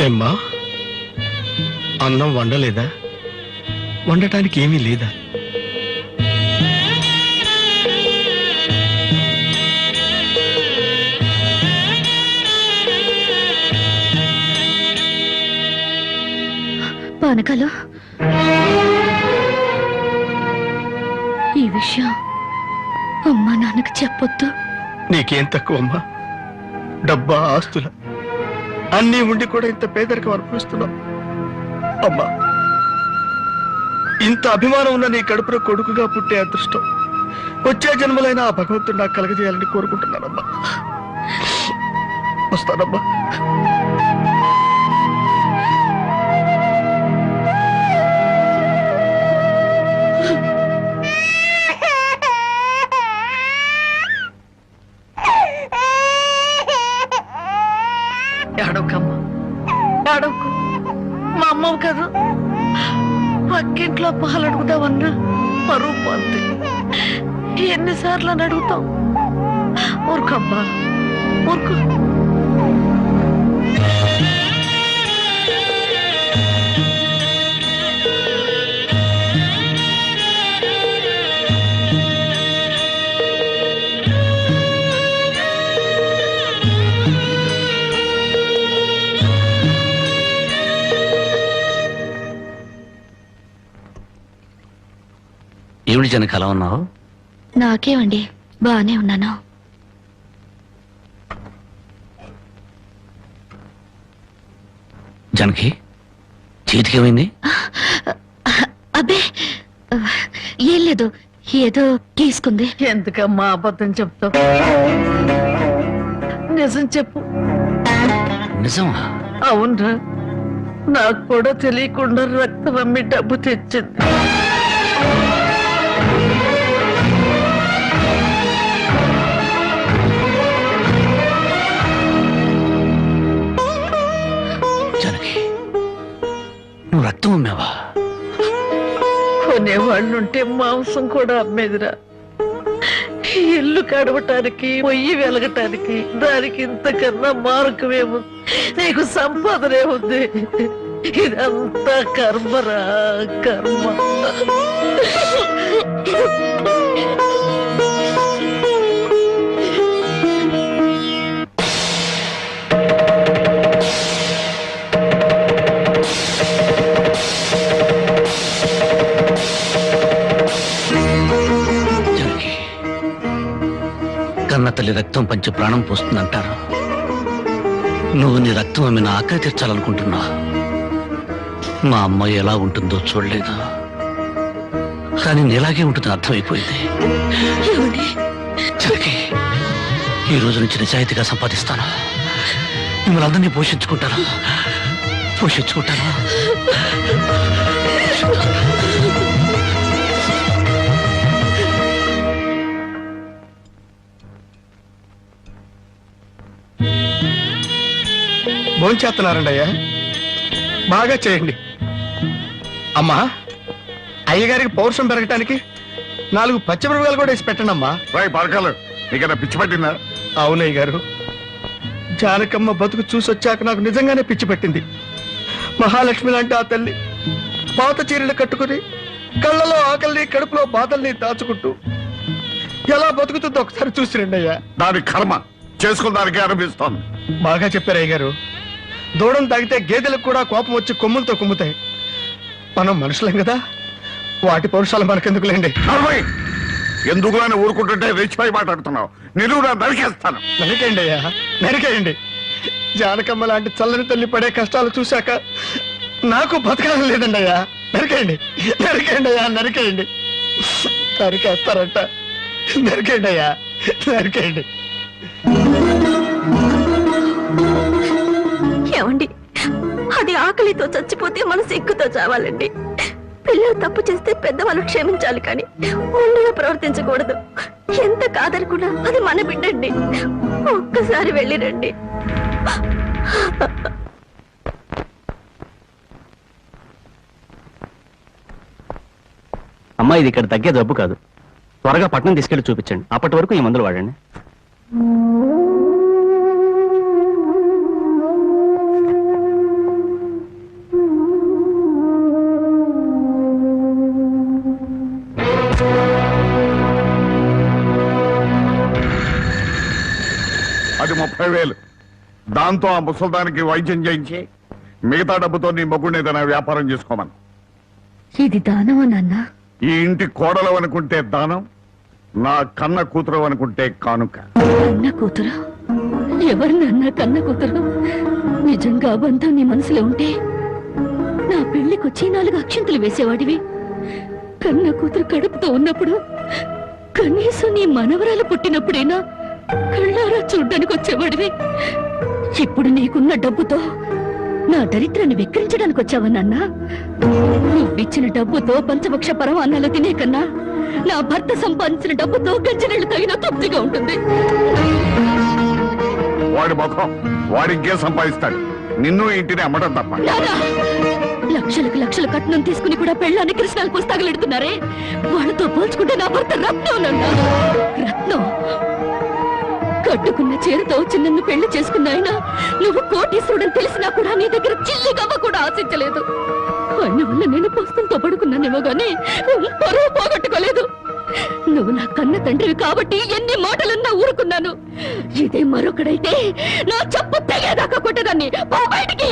ఏమ్మా, అన్నం వండలేదా? వండటానికి ఏమీ లేదా? పానకాలు, ఈ విషయం అమ్మా నాన్నకు చెప్పొద్దు. నీకేం తక్కువ అమ్మా? డబ్బా, ఆస్తుల అన్నీ ఉండి కూడా ఇంత పేదరికం అనుభవిస్తున్నావు. అమ్మా, ఇంత అభిమానం ఉన్న నీ కడుపులో కొడుకుగా పుట్టే అదృష్టం వచ్చే జన్మలైనా ఆ భగవంతుడు నాకు కలగజేయాలని కోరుకుంటున్నానమ్మా. వస్తానమ్మా. ఏడవకమ్మా, ఏడవకు. మా అమ్మవు కదా, పక్కింట్లో పాలు అడుగుదామన్నా పరువు పోద్ది. ఎన్నిసార్లు అని అడుగుతావు? ఊరుకమ్మా, ఊరుకు. ఏమిటి జనక అలా ఉన్నావు? నాకేమండి, బానే ఉన్నాను. జనకి, చేతికేమైంది? అబ్బే ఏం లేదు, ఏదో గీసుకుంది. ఎందుకమ్మా అబద్ధం చెప్తావు? నిజం చెప్పు. నిజమా? అవునరా, నాకు కూడా తెలియకుండా రక్తం అమ్మి డబ్బు తెచ్చింది. నువ్వు రక్తం అమ్మావా? కొనేవాళ్ళుంటే మాంసం కూడా అమ్మేదిరా. ఇల్లు కడవటానికి, పొయ్యి వెలగటానికి దానికి ఇంతకన్నా మార్గమేముంది? నీకు సంపాదనే ఉంది. ఇదంతా కర్మరా కర్మ. కన్న తల్లి రక్తం పంచి ప్రాణం పోస్తుందంటారు. నువ్వు నీ రక్తం ఆమెను ఆకలి తీర్చాలనుకుంటున్నా. మా అమ్మాయి ఎలా ఉంటుందో చూడలేదు, కానీ నీలాగే ఉంటుందని అర్థమైపోయింది. జనకి, ఈ రోజు నుంచి నిజాయితీగా సంపాదిస్తాను. మిమ్మల్ని అందరినీ పోషించుకుంటాను. భోంచేస్తున్నారండి అయ్యా, బాగా చేయండి. అమ్మా, అయ్యగారికి పౌరుషం పెరగటానికి 4 పచ్చిమిరపకాయలు కూడా వేసి పెట్టండి అమ్మా. పరకాలు నీకన్నా పిచ్చి పట్టిందా? అవునయ్య గారు, జానకమ్మ బతుకు చూసొచ్చాక నాకు నిజంగానే పిచ్చి పట్టింది. మహాలక్ష్మి లాంటి ఆ తల్లి పాత చీరలు కట్టుకుని కళ్ళలో ఆకలిని కడుపులో బాధల్ని దాచుకుంటూ ఎలా బతుకుతుందో ఒకసారి చూసిరండి అయ్యా. దాని కర్మ చేసుకున్నానికి అనిపిస్తోంది. బాగా చెప్పారు అయ్య గారు. దూడం తాగితే గేదెలకు కూడా కోపం వచ్చి కొమ్ములతో కుమ్ముతాయి. మనం మనుషులం కదా, వాటి పౌరుషాలు మనకెందుకులేండి. ఎందుకు అని ఊరుకుంటుంటే రెచ్చిపోయి మాట్లాడుతున్నావు. నిలువునా నరికేస్తాను. నరికేయండి అయ్యా, నరికేయండి. జానకమ్మ లాంటి చల్లని తల్లి పడే కష్టాలు చూశాక నాకు బతకాలని లేదండి అయ్యా. నరికేయండి అయ్యా, నరికేయండి. నరికేస్తారంట, నరికేయండి అయ్యా, నరికేయండి. ఏమండి, అది ఆకలితో చచ్చిపోతే మనసు ఎక్కుతో చావాలండి. పిల్లలు తప్పు చేస్తే పెద్దవాళ్ళు క్షమించాలి, కానీ ముందుగా ప్రవర్తించకూడదు. ఎంత కాదనుకున్నా అది మన బిడ్డండి. ఒక్కసారి వెళ్ళిరండి. అమ్మా, ఇది ఇక్కడ తగ్గే జబ్బు కాదు. త్వరగా పట్నం తీసుకెళ్లి చూపించండి. అప్పటి వరకు ఈ మందులు వాడండి. అది 30,000. దాంతో ఆ ముసల్దానికి వైద్యం చేయించి మిగతా డబ్బుతో నీ మొగ్గుని ఏదైనా వ్యాపారం చేసుకోమను. ఇది దానమా నాన్న? ఈ ఇంటి కోడలు అనుకుంటే దానం, నా కన్న కూతురు అనుకుంటే కానుక. కన్న కూతురు? ఎవరు నాన్న కన్న కూతురు? నిజంగా బంధం నీ మనసులో ఉంటే నా పెళ్లికొచ్చి 4 అక్షంతలు వేసేవాడివి. కన్న కూతురు కడుపుతో ఉన్నప్పుడు, కనీసం నీ మనవరాలు పుట్టినప్పుడైనా కళ్ళారా చూడ్డానికి వచ్చేవాడివి. ఇప్పుడు నీకున్న డబ్బుతో నా దరిద్రాన్ని వెక్కిరించడానికి వచ్చావా నాన్న? నువ్విచ్చిన డబ్బుతో పంచభక్ష పరమాన్నాలు తినే కన్నా నా భర్త సంపాదించిన డబ్బుతో గంజనీళ్లు తగిన తృప్తిగా ఉంటుంది. వాడి ముఖం వాడింకే సంపాదిస్తాడు. నిన్ను ఇంటిని అమ్మటం తప్ప. లక్షలకు లక్షలు కట్నం తీసుకుని కూడా పెళ్ళాన్ని కృష్ణాలు పుస్తకాలెడుతున్నారే, వాళ్ళతో పోల్చుకుంటే నా భర్త రత్నం నాన్న. రత్నం కట్టుకున్న చీరతో వచ్చి నన్ను పెళ్లి చేసుకున్నాయినా నువ్వు కోటీశ్వరుడని తెలిసినా కూడా నీ దగ్గర చిల్లి గవ్వ కూడా ఆశించలేదు. ఆయన వల్ల నేను పుస్తకంతో పడుకున్నానేమో గానీ పరువు పోగొట్టుకోలేదు. నువ్వు నా కన్న తండ్రివి కాబట్టి ఎన్ని మాటలన్నా ఊరుకున్నాను. ఇదే మరొకడైతే నా చెప్పు తెగేదాకా కొట్టేదాన్ని. పో బయటికి.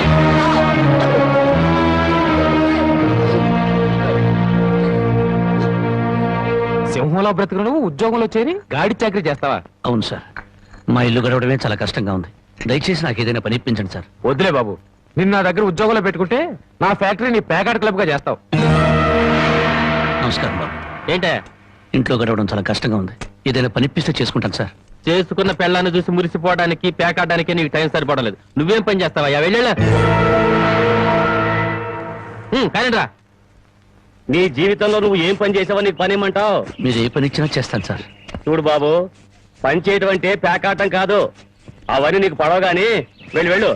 సింహంలో బ్రతుకును ఉద్యోగంలో చేరి గాడి చాకరీ చేస్తావా? అవును సార్, మా ఇల్లు గడవడమే చాలా కష్టంగా ఉంది. దయచేసి నాకు ఏదైనా పని ఇప్పించండి సార్. వద్దులే బాబు, నిన్న నా దగ్గర ఉద్యోగంలో పెట్టుకుంటే నా ఫ్యాక్టరీని ప్యాకాట్ క్లబ్ గా చేస్తావు. నమస్కారం బాబు. ఏంటే ఇంట్లో గడవడం చాలా కష్టంగా ఉంది. ఏదైనా పని ఇప్పిస్తే చేసుకుంటాను సార్. చేసుకున్న పెళ్ళాన్ని చూసి మురిసిపోవడానికి ప్యాకాటానికి నీకు టైం సరిపడలేదు. నువ్వేం పని చేస్తావా? వెళ్ళా కానీ రా. నీ జీవితంలో నువ్వు ఏం పని చేసావో నీకు పని ఏమంటావు? మీరు ఏ పని ఇచ్చినా చేస్తాను సార్. చూడు బాబు, పని చేయటం అంటే ప్యాకాటం కాదు. అవన్నీ నీకు పడవగాని వెళ్ళు వెళ్ళు.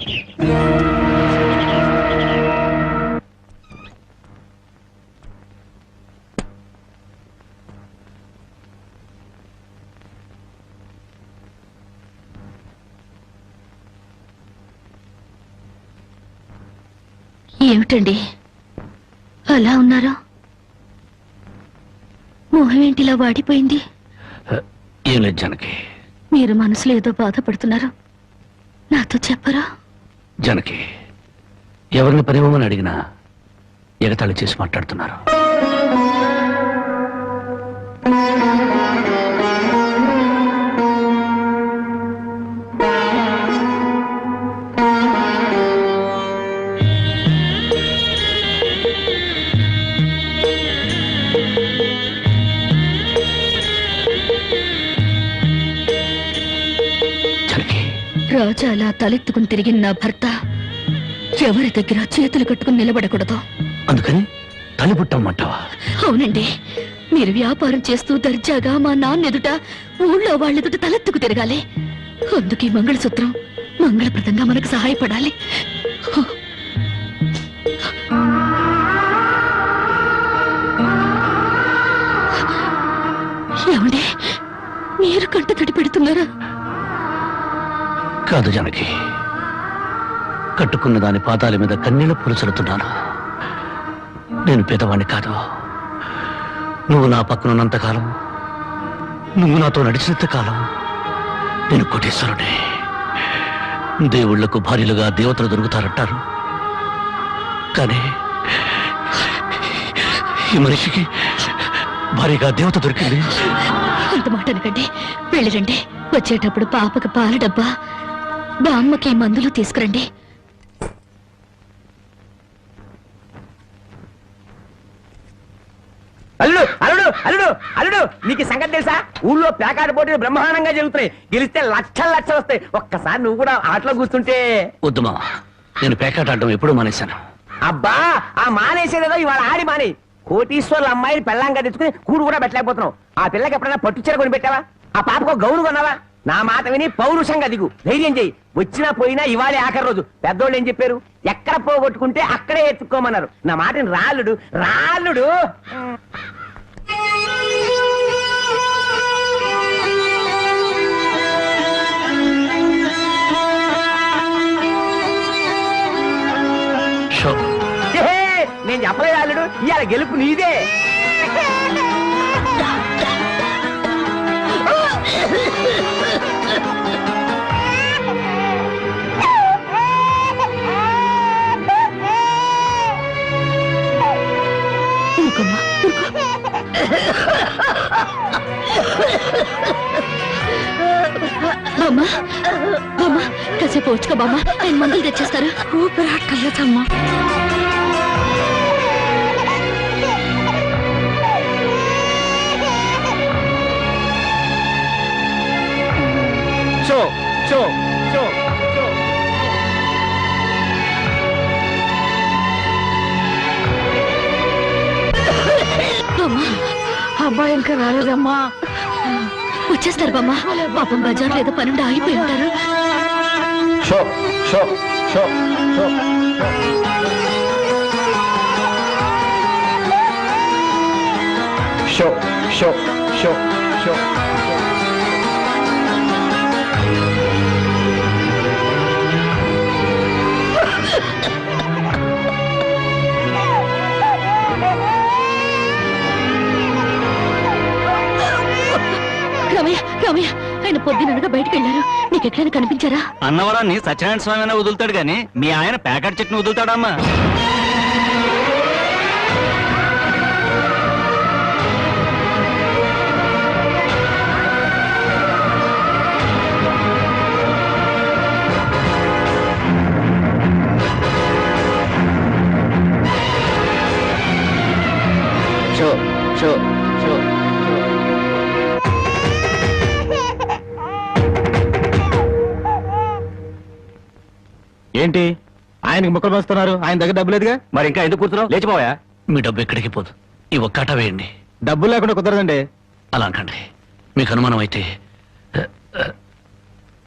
ఏమిటండి అలా ఉన్నారు? మొహం ఏంటిలా వాడిపోయింది? ఏం లేదు జానకి. మీరు మనసులో ఏదో బాధపడుతున్నారు, నాతో చెప్పరా? జానకి, ఎవరిని పనివ్వమని అడిగినా ఎగతాళి చేసి మాట్లాడుతున్నారు. రాజా అలా తలెత్తుకుని తిరిగిన నా భర్త ఎవరి దగ్గర చేతులు కట్టుకుని నిలబడకూడదు. అందుకని తల్లిపుట్టమ్మంటావా? అవునండి, మీరు వ్యాపారం చేస్తూ దర్జాగా మా నాన్న ఎదుట, ఊళ్ళో వాళ్ళెదుట తలెత్తుకు తిరగాలి. అందుకే మంగళసూత్రం మంగళప్రదంగా మనకు సహాయపడాలి. ఏమండి, మీరు కంట తడి పెడుతున్నారా? కాదు జానకి, కట్టుకున్న దాని పాదాల మీద కన్నీళ్లు పులుచలుతున్నాను. నేను పేదవాణ్ణి కాదు. నువ్వు నా పక్కన ఉన్నంతకాలం, నువ్వు నాతో నడిచినంత కాలం నేను కోటేశ్వరుడే. దేవుళ్లకు భార్యలుగా దేవతలు దొరుకుతారంటారు, కానీ ఈ మనిషికి భార్యగా దేవత దొరికింది. అంత మాట అనకండి, వెళ్ళిరండి. వచ్చేటప్పుడు పాపకు పాల డబ్బా, బామ్మకి మందులు తీసుకురండి. అల్లుడు అల్లుడు అల్లుడు అల్లుడు, నీకు సంగతి తెలుసా? ఊళ్ళో పేకాట పోటీలు బ్రహ్మాండంగా జరుగుతున్నాయి. గెలిస్తే లక్షలు లక్షలు వస్తాయి. ఒక్కసారి నువ్వు కూడా ఆటలో కూర్చుంటే. వద్దుమా, నేను పేకాట ఆడడం ఎప్పుడూ మానేశాను. అబ్బా, ఆ మానేసేదేదో ఇవాళ ఆడి మాని. కోటీశ్వర్ల అమ్మాయిని పెళ్ళంగా తెచ్చుకుని కూడు కూడా పెట్టలేకపోతున్నావు. ఆ పిల్లకి ఎప్పుడైనా పట్టుచీర కొని పెట్టావా? ఆ పాపకు గౌను కొన్నావా? నా మాట విని పౌరుషంగా దిగు, ధైర్యం చెయ్యి. వచ్చినా పోయినా ఇవాళే ఆఖరి రోజు. పెద్దోళ్ళు ఏం చెప్పారు? ఎక్కడ పోగొట్టుకుంటే అక్కడే ఎత్తుక్కోమన్నారు. నా మాటని రాళ్ళుడు రాళ్ళుడు. నేను చెప్పలేదు అల్లుడు, ఇవాళ గెలుపు నీదే. బామ్మ బామ్మ, కాసేపు వచ్చుకో బామ్మ, ఆయన మందులు తెచ్చేస్తారు. ఊపిరాటలేదమ్మా. షో షో షో షో. అబ్బాయి ఇంకా రాలేదమ్మా. వచ్చేస్తారు బామ్మ. పాపం బజార్ ఏదో పనుండి ఆగిపోయి ఉంటారు. షో షో షో షో. షో షో షో షో. రామయ్య రామయ్య, ఆయన పొద్దుననగా బయటకు వెళ్ళారు. నీకు ఎక్కడైనా కనిపించారా? అన్నవరాన్ని సత్యనారాయణ స్వామి అయినా వదులుతాడు గాని మీ ఆయన ప్యాకెట్ చెట్టును వదులుతాడమ్మా. షో షో షో. ఏంటి ఆయనకి ముక్కలు పంచుతున్నారు? ఆయన దగ్గర డబ్బు లేదుగా. మరి ఇంకా ఎందుకు కూర్చున్నావు? లేచిపోయా. మీ డబ్బు ఎక్కడికి పోదు, ఈ ఒక్కట వేయండి. డబ్బులు లేకుండా కుదరదండి. అలా అంకండి. మీకు అనుమానం అయితే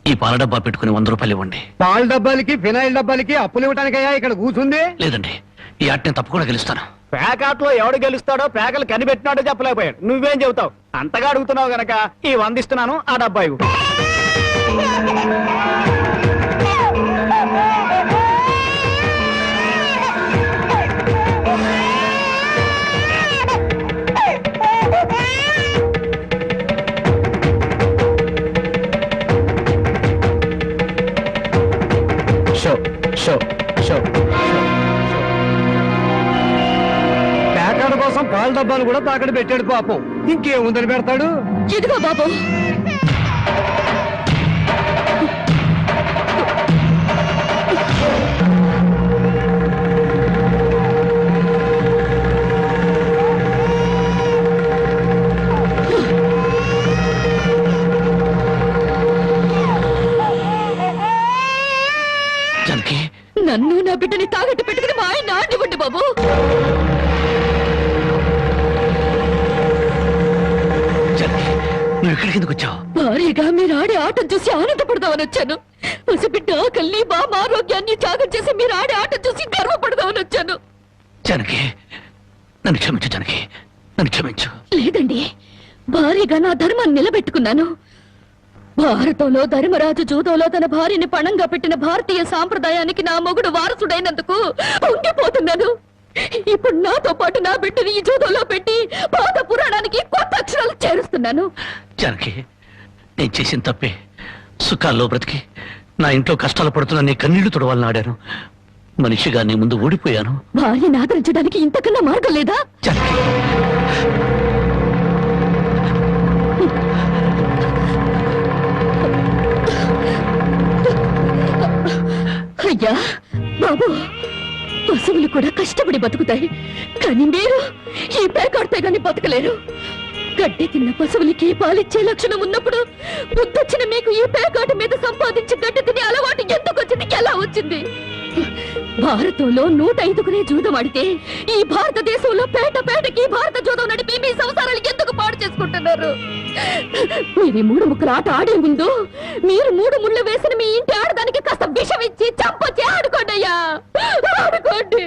ఈ పాల డబ్బా పెట్టుకుని 100 రూపాయలు ఇవ్వండి. పాల డబ్బాలకి ఫినాయిల్ డబ్బాలకి అప్పులు ఇవ్వటానికయ్యా ఇక్కడ కూర్చుంది? లేదండి, ఈ ఆట నేను తప్పకుండా గెలుస్తాను. పేకాట్లో ఎవడు గెలుస్తాడో పేకలు కనిపెట్టినాడో చెప్పలేకపోయాడు. నువ్వేం చెబుతావు? అంతగా అడుగుతున్నావు గనక ఈ 100 ఇస్తున్నాను, ఆ డబ్బా ఇవ్వు. షో షో ప్యాకాడ కోసం పాల డబ్బాలు కూడా తాకడ పెట్టాడు పాపం. ఇంకేముందని పెడతాడు? ఇదిగో బాబు, జానకి, నన్ను నా బిడ్డని తాగట్టు పెట్టుకుని మా ఆయన ఆడివ్వండి బాబు. జానకి, నువ్వు ఇక్కడికి ఎందుకు వచ్చావు? భారీగా మీరు ఆడే ఆటం చూసి ఆనందపడదామని వచ్చాను. పసిబిడ్డ ఆకల్ని బామ్మ ఆరోగ్యాన్ని త్యాగం చేసి మీరు ఆడే ఆటం చూసి గర్వపడదామని వచ్చాను. జానకి, నన్ను క్షమించు జానకి, నన్ను క్షమించు. లేదండి, భారీగా నా ధర్మాన్ని నిలబెట్టుకున్నాను. భారతంలో ధర్మరాజు జూదంలో తన భార్యని పణంగా పెట్టిన భారతీయ సాంప్రదాయానికి నా మొగుడు వారసుడైనందుకు పొంగిపోతున్నాను. ఇప్పుడు నాతో పాటు నా బిడ్డని ఈ జూదంలో పెట్టి పాత పురాణానికి కొత్త అక్షరాలు చేరుస్తున్నాను. జానకి, నేను చేసిన తప్పే. సుఖాల్లో బ్రతికి నా ఇంట్లో కష్టాలు పడుతున్న నీ కన్నీళ్లు తుడవాలని ఆడాను. మనిషిగా నీ ముందు ఓడిపోయాను. భార్యని ఆదరించడానికి ఇంతకన్నా మార్గం లేదా? జానకి, అయ్యా బాబు, పశువులు కూడా కష్టపడి బతుకుతాయి, కానీ మీరు ఈ పేకాడితే గాని బతకలేరు. గడ్డి తిన్న పశువులకి పాలిచ్చే లక్షణం ఉన్నప్పుడు బుద్ధొచ్చిన మీకు ఈ పేకాట మీద సంపాదించి గడ్డి తినే అలవాటు ఎందుకు వచ్చింది, ఎలా వచ్చింది? భారతంలో 105 జూదం ఆడితే ఈ భారతదేశంలో పేట పేటకి భారత జూదం నడిపి మీ సంసారాలు ఎందుకు పాడు చేసుకుంటున్నారు? మీరు 3 ముక్కల ఆట ఆడే ముందు మీరు 3 ముళ్ళు వేసిన మీ ఇంటి ఆడదానికి కాస్త విషం ఇచ్చి చంపొచ్చి ఆడుకోండి అయ్యా, ఆడుకోండి.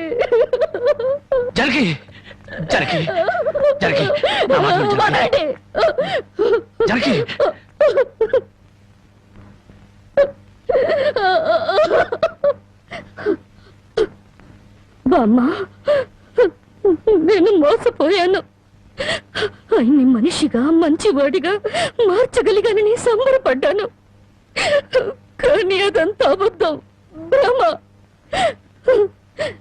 జానకి, జానకి, జానకి, నా మాట విను జానకి. జానకి, బామ్మ, నేను మోసపోయాను. ఆయన్ని మనిషిగా మంచివాడిగా మార్చగలిగానని సంబరపడ్డాను. కానీ అదంతా అబద్ధం, భ్రమ.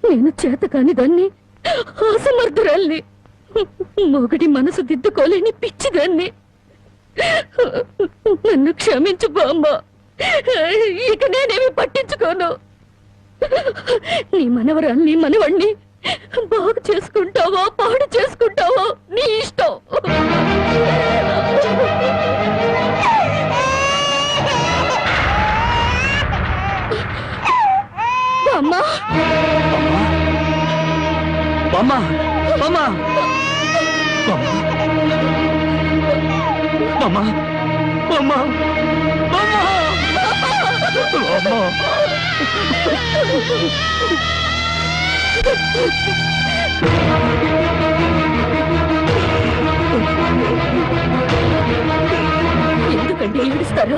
నేను చేతకాని దాన్ని, అసమర్థురాల్ని, మొగడి మనసు దిద్దుకోలేని పిచ్చిదాన్ని. నన్ను క్షమించు బామ్మ, ఇక నేనేమి పట్టించుకోను. నీ మనవరాల్ని మనవణ్ణి బాగు చేసుకుంటావో పాడు చేసుకుంటావో నీ ఇష్టం. అమ్మా, బామ్మ, బామ్మ, బామ్మ, బామ్మ, బామ్మ, ఎందుకండి ఏడుస్తారు?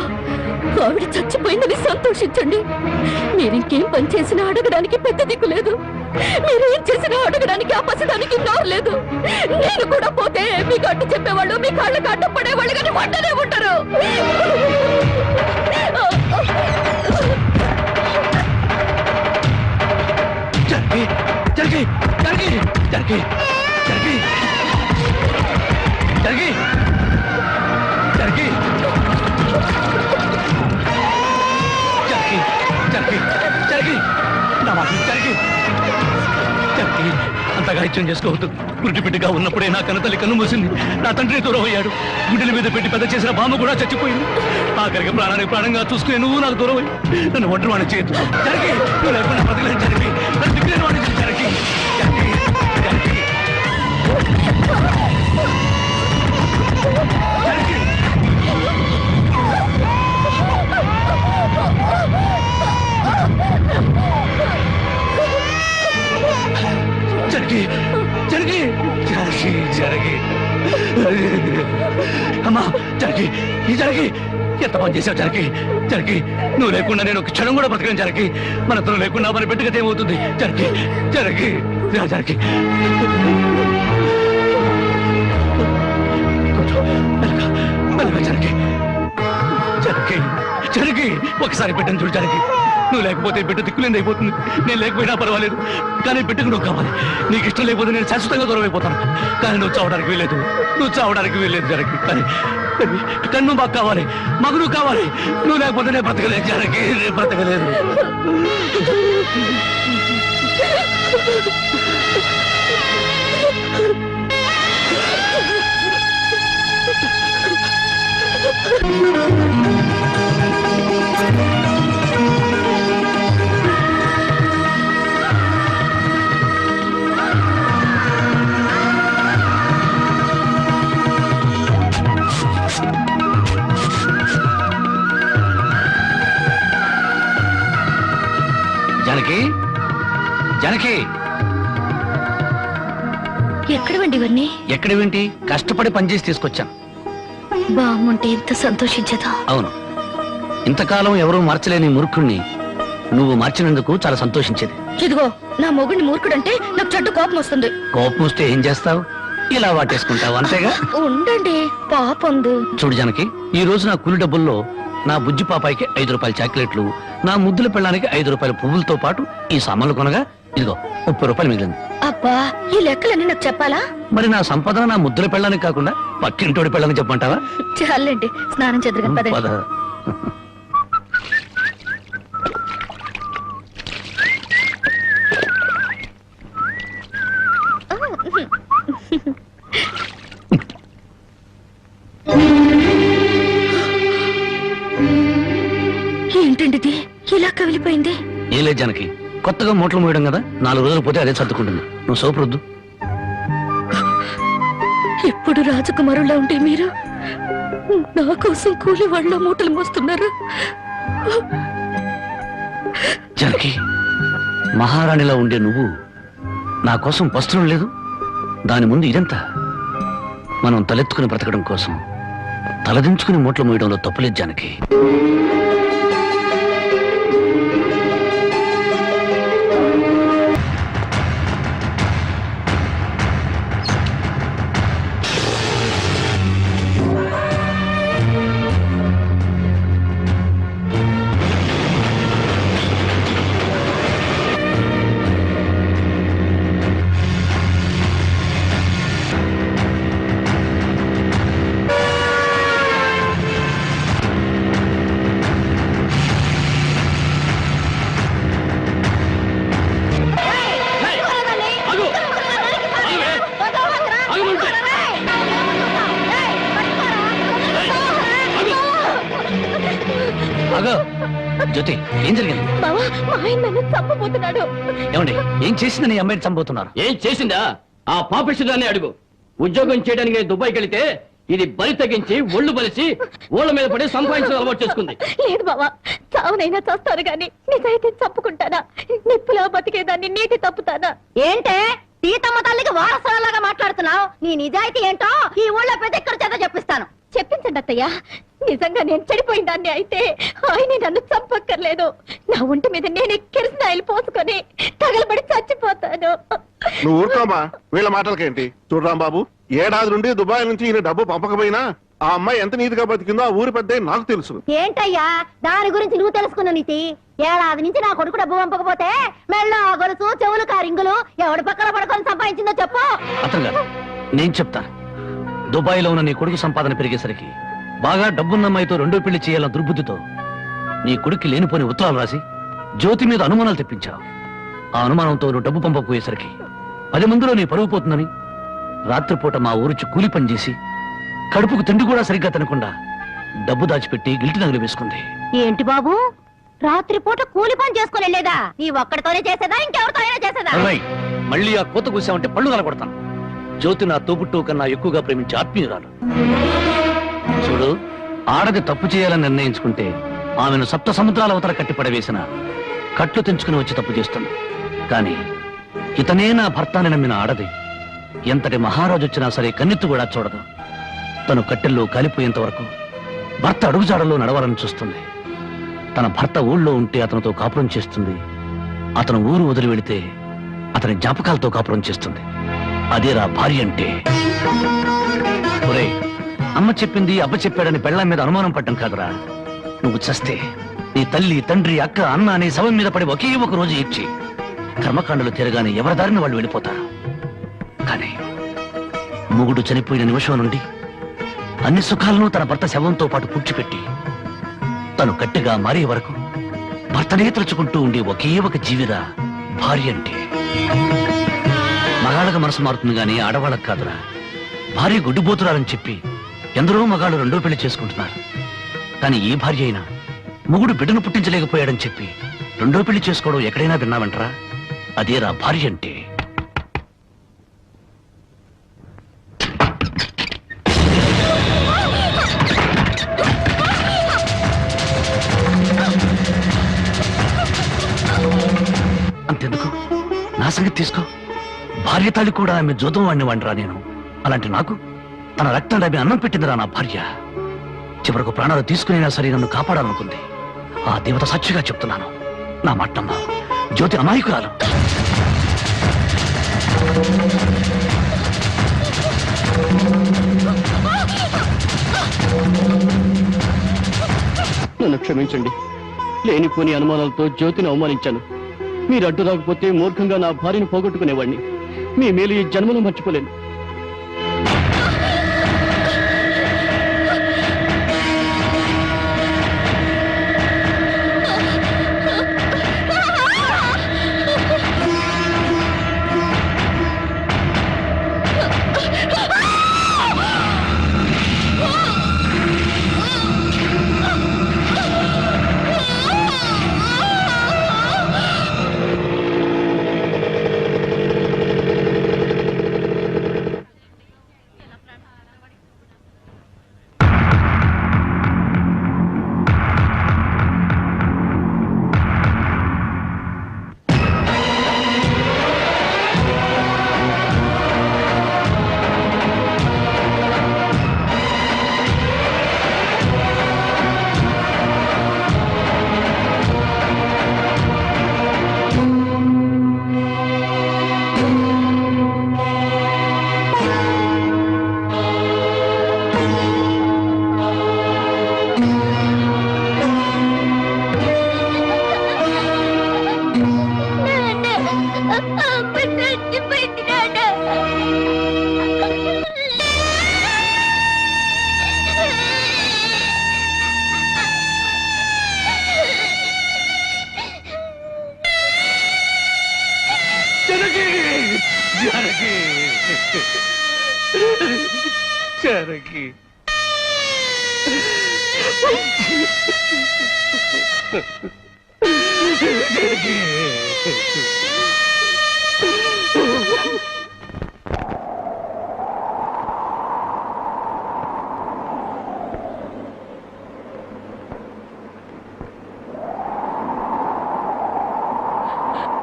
ఆవిడ చచ్చిపోయిందని సంతోషించండి. మీరింకేం పని చేసినా అడగడానికి పెద్ద దిక్కు లేదు. మీరేం చేసినా అడగడానికి ఆ పసడానికి నోరు లేదు. నేను కూడా పోతే మీకు అడ్డు చెప్పేవాళ్ళు, మీ కాళ్ళకి అడ్డం పడేవాళ్ళు కానీ వంటనే ఉంటారు. జానకి, జానకి, జానకి, జానకి, జానకి, జానకి, జానకి, జానకి, జానకి, జానకి, నా మాట జానకి, జానకి, అంతగా ఇచ్చం చేసుకోవద్దు. గుడ్డి బిడ్డగా ఉన్నప్పుడే నా కన్నతల్లి కన్ను మూసింది. నా తండ్రి దూరం అయ్యాడు. గుడ్డల మీద పెట్టి పెద్ద చేసిన బామ్మ కూడా చచ్చిపోయింది. ఆఖరికి ప్రాణానికి ప్రాణంగా చూసుకునే నువ్వు నాకు దూరం అయ్యి నన్ను ఒంటరి వాడిని చేయొద్దు. జానకి, నువ్వు లేకుండా బతకలేను జానకి, నన్ను దిక్కులేని వాడిని చేయి జానకి, జానకి, జానకి, జానకి, జానకి, జానకి, జానకి, అమ్మా జానకి, ఈ జానకి, ఎంత పని చేసావు జానకి, జానకి, నువ్వు లేకుండా నేను ఒక క్షణం కూడా బతకలేను జానకి. మనందరం లేకుండా మన బిడ్డగతే ఏమవుతుంది జానకి, జానకి, జానకి, మెల్లగా జానకి, జానకి, జానకి, ఒకసారి బిడ్డను చూడు జానకి, నువ్వు లేకపోతే బిడ్డ దిక్కులేని అయిపోతుంది. నేను లేకపోయినా పర్వాలేదు, కానీ బిడ్డకు నువ్వు కావాలి. నీకు ఇష్టం లేకపోతే నేను శాశ్వతంగా దూరం అయిపోతాను. కానీ నువ్వు చావడానికి వీలేదు, నువ్వు చావడానికి వీలేదు జనకి. కానీ నువ్వు మాకు కావాలి, మాకు నువ్వు కావాలి. నువ్వు లేకపోతే నేను బ్రతకలేదు జనకి, నేను బ్రతకలేదు. జానకి, జానకి, ఎక్కడవండి ఇవన్నీ? ఎక్కడేంటి? కష్టపడి పనిచేసి తీసుకొచ్చాను. బామ్ముంటే ఎంత సంతోషించదా. అవును, ఇంతకాలం ఎవరూ మార్చలేని మూర్ఖుణ్ణి నువ్వు మార్చినందుకు చాలా సంతోషించేది. ఇదిగో, నా మొగుడిని మూర్ఖుడంటే నాకు చెడ్డ కోపం వస్తుంది. కోపం వస్తే ఏం చేస్తావు? ఇలా వాటేసుకుంటావు, అంతేగా. ఉండండి, పాపందు. చూడు జానకి, ఈ రోజు నా కూలి డబ్బుల్లో నా బుజ్జి పాపాయికి 5 రూపాయల చాక్లెట్లు, నా ముద్దుల పెళ్ళానికి 5 రూపాయల పువ్వులతో పాటు ఈ సామాన్లు కొనగా ఇదిగో 30 రూపాయలు మిగిలింది. అబ్బా, ఈ లెక్కలన్నీ నాకు చెప్పాలా? మరి నా సంపాదన నా ముద్దుల పెళ్ళానికి కాకుండా పక్కింటోడి పెళ్ళానికి చెప్పమంటావా? చాలండి, స్నానం చేద్దరు పదండి. పద. ఏంటండి ఇది ఇలా కవిలిపోయింది? ఏం లేదు జానకి, కొత్తగా మూటలు మోయడం కదా, 4 రోజులు పోతే అదే సర్దుకుంటుంది. నువ్వు సోపు రుద్దు. ఇప్పుడు రాజకుమారులా ఉంటే మీరు నా కోసం కూలి వాళ్ళ మూటలు మోస్తున్నారు. జానకి, మహారాణిలా ఉండే నువ్వు నా కోసం వస్త్రం లేదు, దాని ముందు ఇదంతా. మనం తలెత్తుకుని బ్రతకడం కోసం తలదించుకుని మూటలు మోయడంలో తప్పులేదు జానకి. జ్యోతి, ఏం జరిగింది? బావా, మా ఆయన నన్ను చంపబోతున్నాడు. ఏమండి, ఏం చేసిందని ఈ అమ్మాయిని చంపుతున్నారు? ఏం చేసిందా? ఆ పాపిష్టిదాన్ని అడుగు. ఉద్యోగం చేయడానికి దుబాయ్కి వెళితే ఇది బలి తగ్గించి ఒళ్ళు బలిసి ఓళ్ళ మీద పడి సంపాదించడం అలవాటు చేసుకుంది. లేదు బావా, చావునైనా చేస్తాను గాని నిజాయితీ చంపుకుంటానా? నిప్పులా బతికేదాన్ని నీటి తప్పుతానా? ఏంటే సీతమ్మ తల్లికి వారసులాగా మాట్లాడుతున్నావు? నీ నిజాయితీ ఏంటో ఈ ఊళ్ళో ప్రతి ఒక్కరి చేత చెప్పిస్తాను. చెప్పించండి అత్తయ్య. నిజంగా నేను చెడిపోయిన దాన్ని అయితే ఆయన నన్ను చంపక్కర్లేదు. నా ఒంటి మీద నేనే కిరసనాయిలు పోసుకొని తగలబడి చచ్చిపోతాను. నువ్వు ఊరుకోమా, వీళ్ళ మాటలకేంటి? చూడరాం బాబు, ఏడాది నుండి దుబాయ్ నుంచి ఈయన డబ్బు పంపకపోయినా ఆ అమ్మాయి ఎంత నీతిగా బతికిందో ఆ ఊరి పెద్ద నాకు తెలుసు. ఏంటయ్యా దాని గురించి నువ్వు తెలుసుకున్న నీతి? ఏడాది నుంచి నా కొడుకు డబ్బు పంపకపోతే మెళ్ళో గొలుసు, చెవులు, కారింగులు ఎవడి పక్కన పడుకొని సంపాదించిందో చెప్పు. అతను గారు, నేను చెప్తాను. దుబాయ్ లో ఉన్న నీ కొడుకు సంపాదన పెరిగేసరికి బాగా డబ్బున్న అమ్మాయితో 2వ పెళ్లి చేయాలన్న దుర్బుద్ధితో నీ కొడుక్కి లేనిపోని ఉత్తరాలు రాసి జ్యోతి మీద అనుమానాలు తెప్పించావు. ఆ అనుమానంతో నువ్వు డబ్బు పంపకపోయేసరికి 10 మందిలో నీ పరువు పోతుందని రాత్రిపూట మా ఊరుచి కూలి పని చేసి కడుపుకు తిండి కూడా సరిగ్గా తినకుండా డబ్బు దాచిపెట్టి గిల్టి నగలు వేసుకుంది. ఏంటి బాబు, రాత్రిపూట కూలి పని చేసుకుని వెళ్ళేదా? నీ ఒక్కడితోనే చేసేదా, ఇంకెవరితో అయినా చేసేదా? మళ్ళీ ఆ కోత కూసామంటే పళ్ళు నలగొడతాను. జ్యోతి నా తోబుట్టు కన్నా ఎక్కువగా ప్రేమించే ఆత్మీయురాలు. చూడు, ఆడది తప్పు చేయాలని నిర్ణయించుకుంటే ఆమెను 7 సముద్రాల అవతల కట్టి పడవేసిన కట్లు తెంచుకుని వచ్చి తప్పు చేస్తుంది. కానీ ఇతనే నా భర్తాన్ని నమ్మిన ఆడది ఎంతటి మహారాజు వచ్చినా సరే కన్నెత్తు కూడా చూడదు. తను కట్టెల్లో కాలిపోయేంత వరకు భర్త అడుగుజాడల్లో నడవాలని చూస్తుంది. తన భర్త ఊళ్ళో ఉంటే అతనితో కాపురం చేస్తుంది. అతను ఊరు వదిలి వెళితే అతని జ్ఞాపకాలతో కాపురం చేస్తుంది. అదేరా భార్య అంటే. ఒరేయ్, అమ్మ చెప్పింది అబ్బ చెప్పాడని పెళ్ళాం మీద అనుమానం పడ్డం కాదురా. నువ్వు చస్తే నీ తల్లి తండ్రి అక్క అన్న అనే శవం మీద పడి ఒకే ఒక రోజు ఇచ్చి కర్మకాండలు తిరగానే ఎవరి దారిని వాళ్ళు వెళ్ళిపోతారు. కానీ మొగుడు చనిపోయిన నిమిషం నుండి అన్ని సుఖాలను తన భర్త శవంతో పాటు పూడ్చిపెట్టి తను గట్టిగా మారే వరకు భర్తనే తలుచుకుంటూ ఉండే ఒకే ఒక జీవిరా భార్య అంటే. మగాళ్ళకి మనసు మారుతుంది గానీ ఆడవాళ్ళకి కాదురా. భార్య గుడ్డిపోతురాలని చెప్పి ఎందరో మగాళ్ళు రెండో పెళ్లి చేసుకుంటున్నారు. కానీ ఏ భార్య అయినా మొగుడు బిడ్డను పుట్టించలేకపోయాడని చెప్పి రెండో పెళ్లి చేసుకోవడం ఎక్కడైనా విన్నావంటరా? అదేరా భార్య అంటే. అంతెందుకు, నా సంగతి తీసుకో. భార్య తాళి కూడా ఆమె జోదం వాడిని వాడిరా నేను. అలాంటి నాకు తన రక్తం ఆమె అన్నం పెట్టిందిరా నా భార్య. చివరకు ప్రాణాలు తీసుకునేనా సరే నన్ను కాపాడాలనుకుంది. ఆ దేవత సాక్షిగా చెప్తున్నాను, నా మట్టమ్మ జ్యోతి అమాయకురాలు. నన్ను క్షమించండి. లేనిపోని అనుమానాలతో జ్యోతిని అవమానించాను. మీరు అడ్డు రాకపోతే మూర్ఖంగా నా భార్యను పోగొట్టుకునేవాడిని. మీ మేలు ఈ జన్మలో మర్చిపోలేను.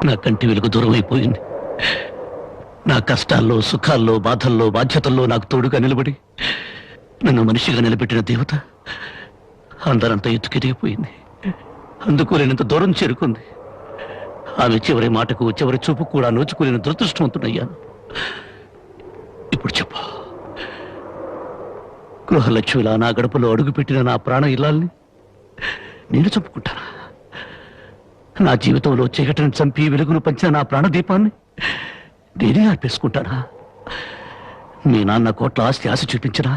నా కంటి వెలుగు దూరం అయిపోయింది. నా కష్టాల్లో సుఖాల్లో బాధల్లో బాధ్యతల్లో నాకు తోడుగా నిలబడి నన్ను మనిషిగా నిలబెట్టిన దేవత అందరంతా ఎత్తుకెదిగిపోయింది. అందుకోలేనంత దూరం చేరుకుంది. ఆమె చివరి మాటకు చివరి చూపు కూడా నోచుకోలేని దురదృష్టవంతుడయ్యాను. ఇప్పుడు చెప్పు, గృహలక్ష్మిలా నా గడపలో అడుగుపెట్టిన నా ప్రాణ ఇల్లాల్ని నేను చంపుకుంటానా? నా జీవితంలో చీకటిని చంపి వెలుగును పంచిన నా ప్రాణదీపాన్ని నేనే అర్పేసుకుంటానా? మీ నాన్న కోట్ల ఆస్తి ఆశ చూపించినా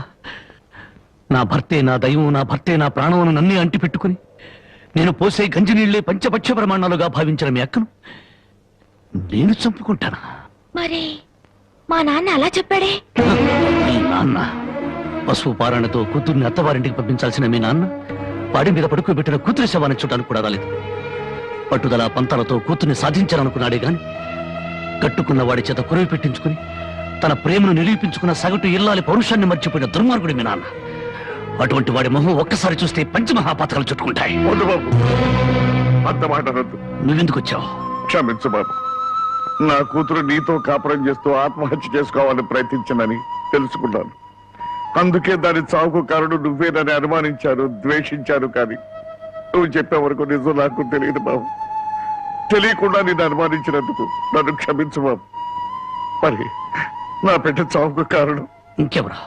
నా భర్తే నా దైవం, నా భర్తే నా ప్రాణమును నన్నే అంటి పెట్టుకుని నేను పోసే గంజి నీళ్లే పంచపక్ష ప్రమాణాలుగా భావించిన మీ అక్కను నేను చంపుకుంటానా? మరి మా నాన్న అలా చెప్పాడే. మీ నాన్న పశువు పారాయణతో కూతుర్ని అత్తవారింటికి పంపించాల్సిన మీ నాన్న పాడి మీద పడుకోబెట్టిన కూతురి శవాన్ని చూడడానికి కూడా రాలేదు. పట్టుదల పంతాలతో కూతుర్ని సాధించాలనుకున్నాడే గాని కట్టుకున్న వాడి చేత కురవి పెట్టించుకుని తన ప్రేమను నిరూపించుకున్న సగటు ఇల్లాలి పౌరుషాన్ని మర్చిపోయిన దుర్మార్గుడి మీ నాన్న. అటువంటి వాడి మొహం ఒక్కసారి చూస్తే పంచమహాపాతకాలు చుట్టుకుంటాయి. నువ్వెందుకు వచ్చావు? క్షమించు బాబు, నా కూతురు నీతో కాపురం చేస్తూ ఆత్మహత్య చేసుకోవాలని ప్రయత్నించనని తెలుసుకున్నాను. అందుకే దాని చావుకు కారణం నువ్వేనని అనుమానించాను, ద్వేషించాను. కానీ నువ్వు చెప్పే వరకు నిజం నాకు తెలియదు బాబు. తెలియకుండా నేను అనుమానించినందుకు నన్ను క్షమించు బాబు. మరి నా బిడ్డ చావుకు కారణం ఇంకెవరా?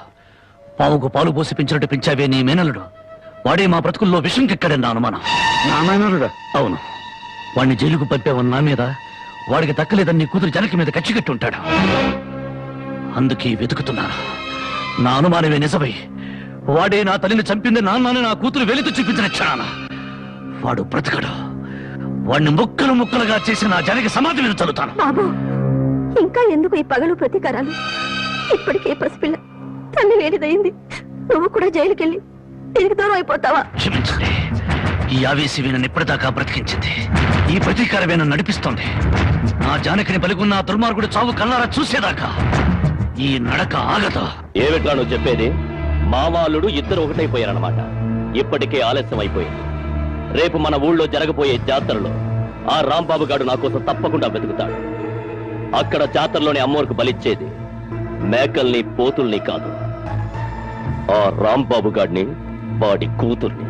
పావుకు పాలు పోసి పెంచినట్టు పెంచావే నీ మేనలుడు వాడే మా బ్రతుకుల్లో విషం కెక్కడని నా అనుమానం. అవును, వాడిని జైలుకు పంపావన్న నా మీద, వాడికి దక్కలేదని నీ కూతురు జనకి మీద కచ్చిగట్టి ఉంటాడు. అందుకే వెతుకుతున్నాను. నా అనుమానమే నిజమై వాడే నా తల్లిని చంపింది నాన్నని నా కూతురు వెలితో చూపించిన క్షణాన వాడు బ్రతకడు. వాడిని ముక్కలు ముక్కలుగా చేసి నా జనకి సమాధి మీద చల్లుతాను. బాబు, ఇంకా ఎందుకు ఈ పగలు ప్రతీకారాలు? ఇప్పటికే పసిపిల్ల తల్లి వేడిదయింది. నువ్వు కూడా జైలుకెళ్ళి తిరిగి దూరం అయిపోతావా? క్షమించండి, ఈ ఆవేశమే నన్ను ఇప్పటిదాకా బ్రతికించింది. ఈ ప్రతీకారమే నన్ను నడిపిస్తోంది. నా జానకిని బలిగున్న ఆ దుర్మార్గుడు చావు కల్లారా చూసేదాకా ఈ నడక ఆగదు. ఏమిట్లా నువ్వు చెప్పేది? మావాళ్ళుడు ఇద్దరు ఒకటైపోయారన్నమాట. ఇప్పటికే ఆలస్యం అయిపోయింది. రేపు మన ఊళ్ళో జరగబోయే జాతరలో ఆ రాంబాబు గారు నా కోసం తప్పకుండా వెతుకుతాడు. అక్కడ జాతరలోని అమ్మోరికి బలిచ్చేది మేకల్ని పోతుల్ని కాదు, ఆ రాంబాబు గారిని, వాడి కూతుర్ని.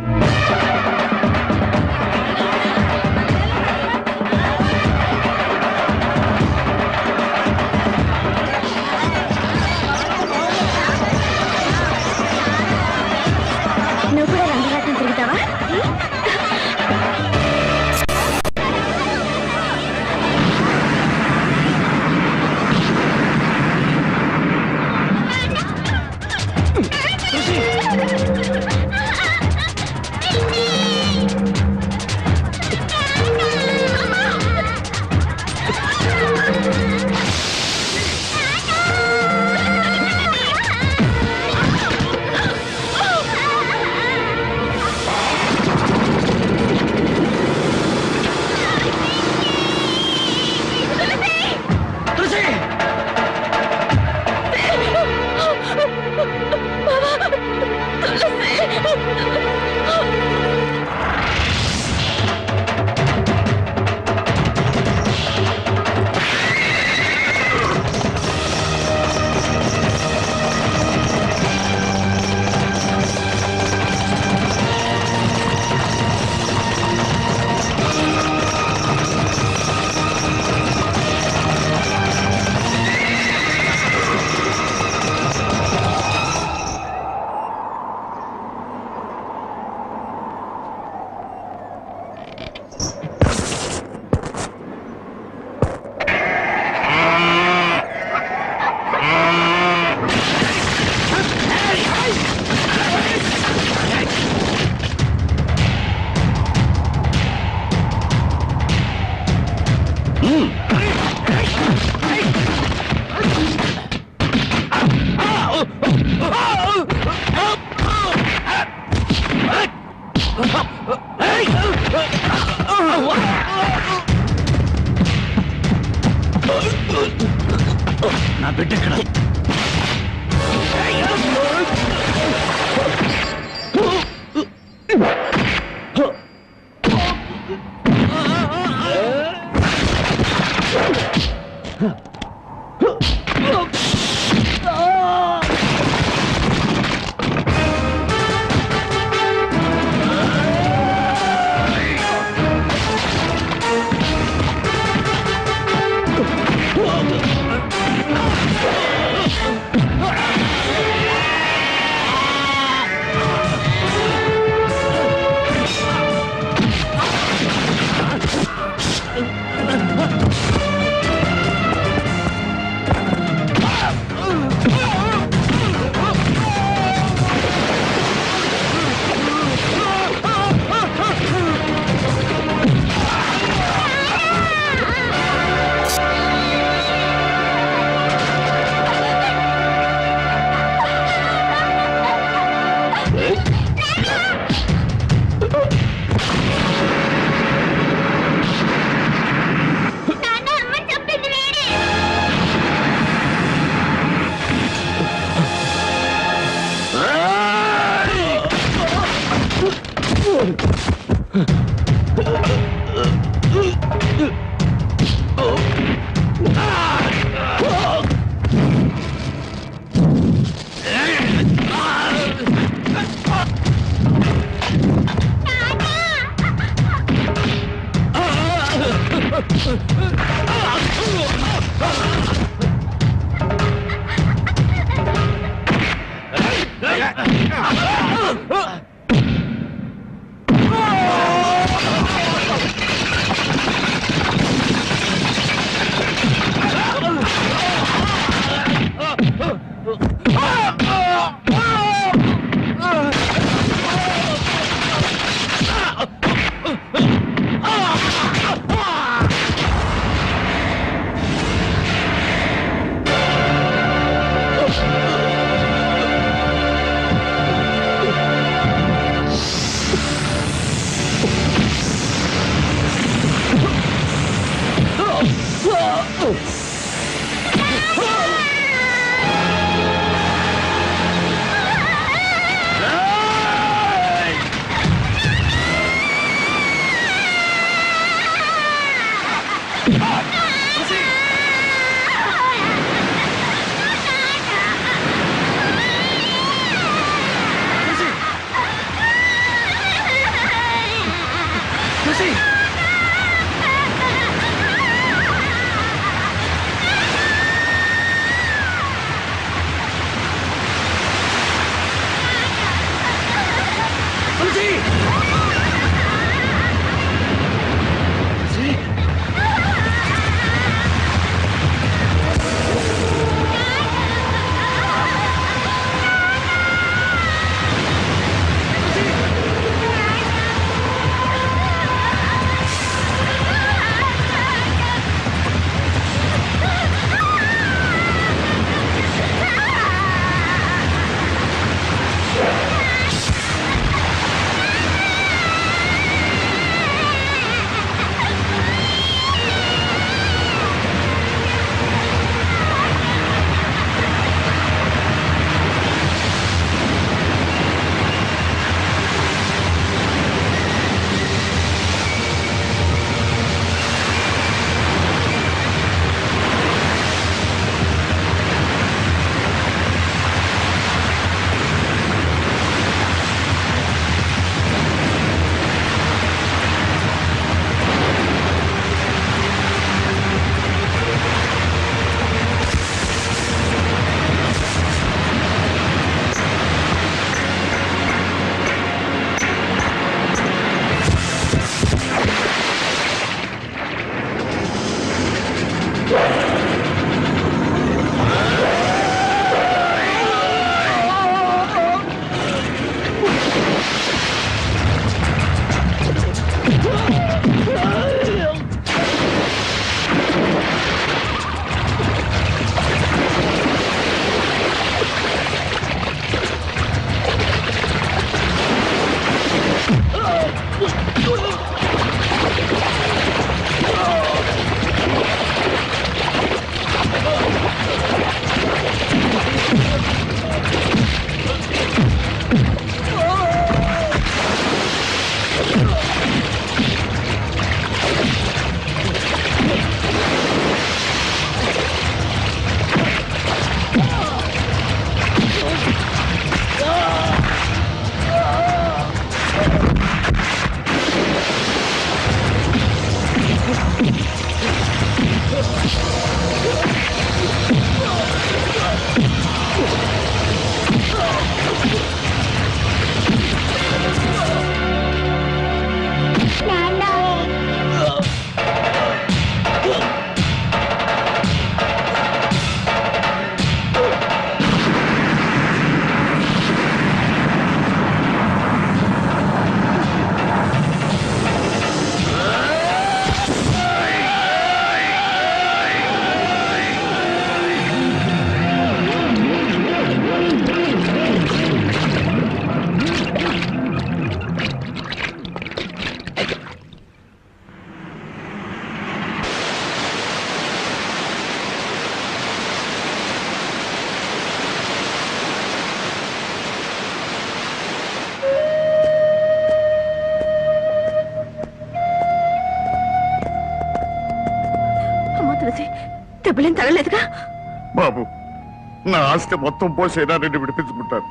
నువ్వు కూడా రంగరాటం తిరుగుతావా? నా బిడ్డ ఎక్కడ? దెబ్బలేం తగలేదుగా బాబు, నా ఆస్తి మొత్తం పోసైనా నిన్ను విడిపించుకుంటాను.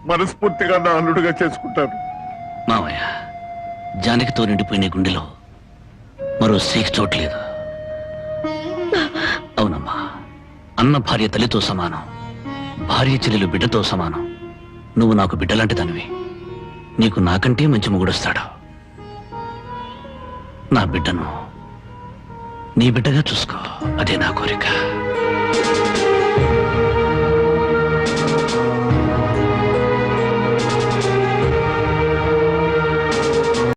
మనస్ఫూర్తిగా నా అల్లుడుగా చేసుకుంటాను. మావయ్య, జానకితో నిండిపోయిన గుండెలో మరో సీక్ చోట్లేదు. అవునమ్మా, అన్న భార్య తల్లితో సమానం, భార్య చెల్లెలు బిడ్డతో సమానం. నువ్వు నాకు బిడ్డలాంటి దానివి. నీకు నాకంటే మంచి మొగుడొస్తాడు. నా బిడ్డను నీ బిడ్డగా చూసుకో, అదే నా కోరిక.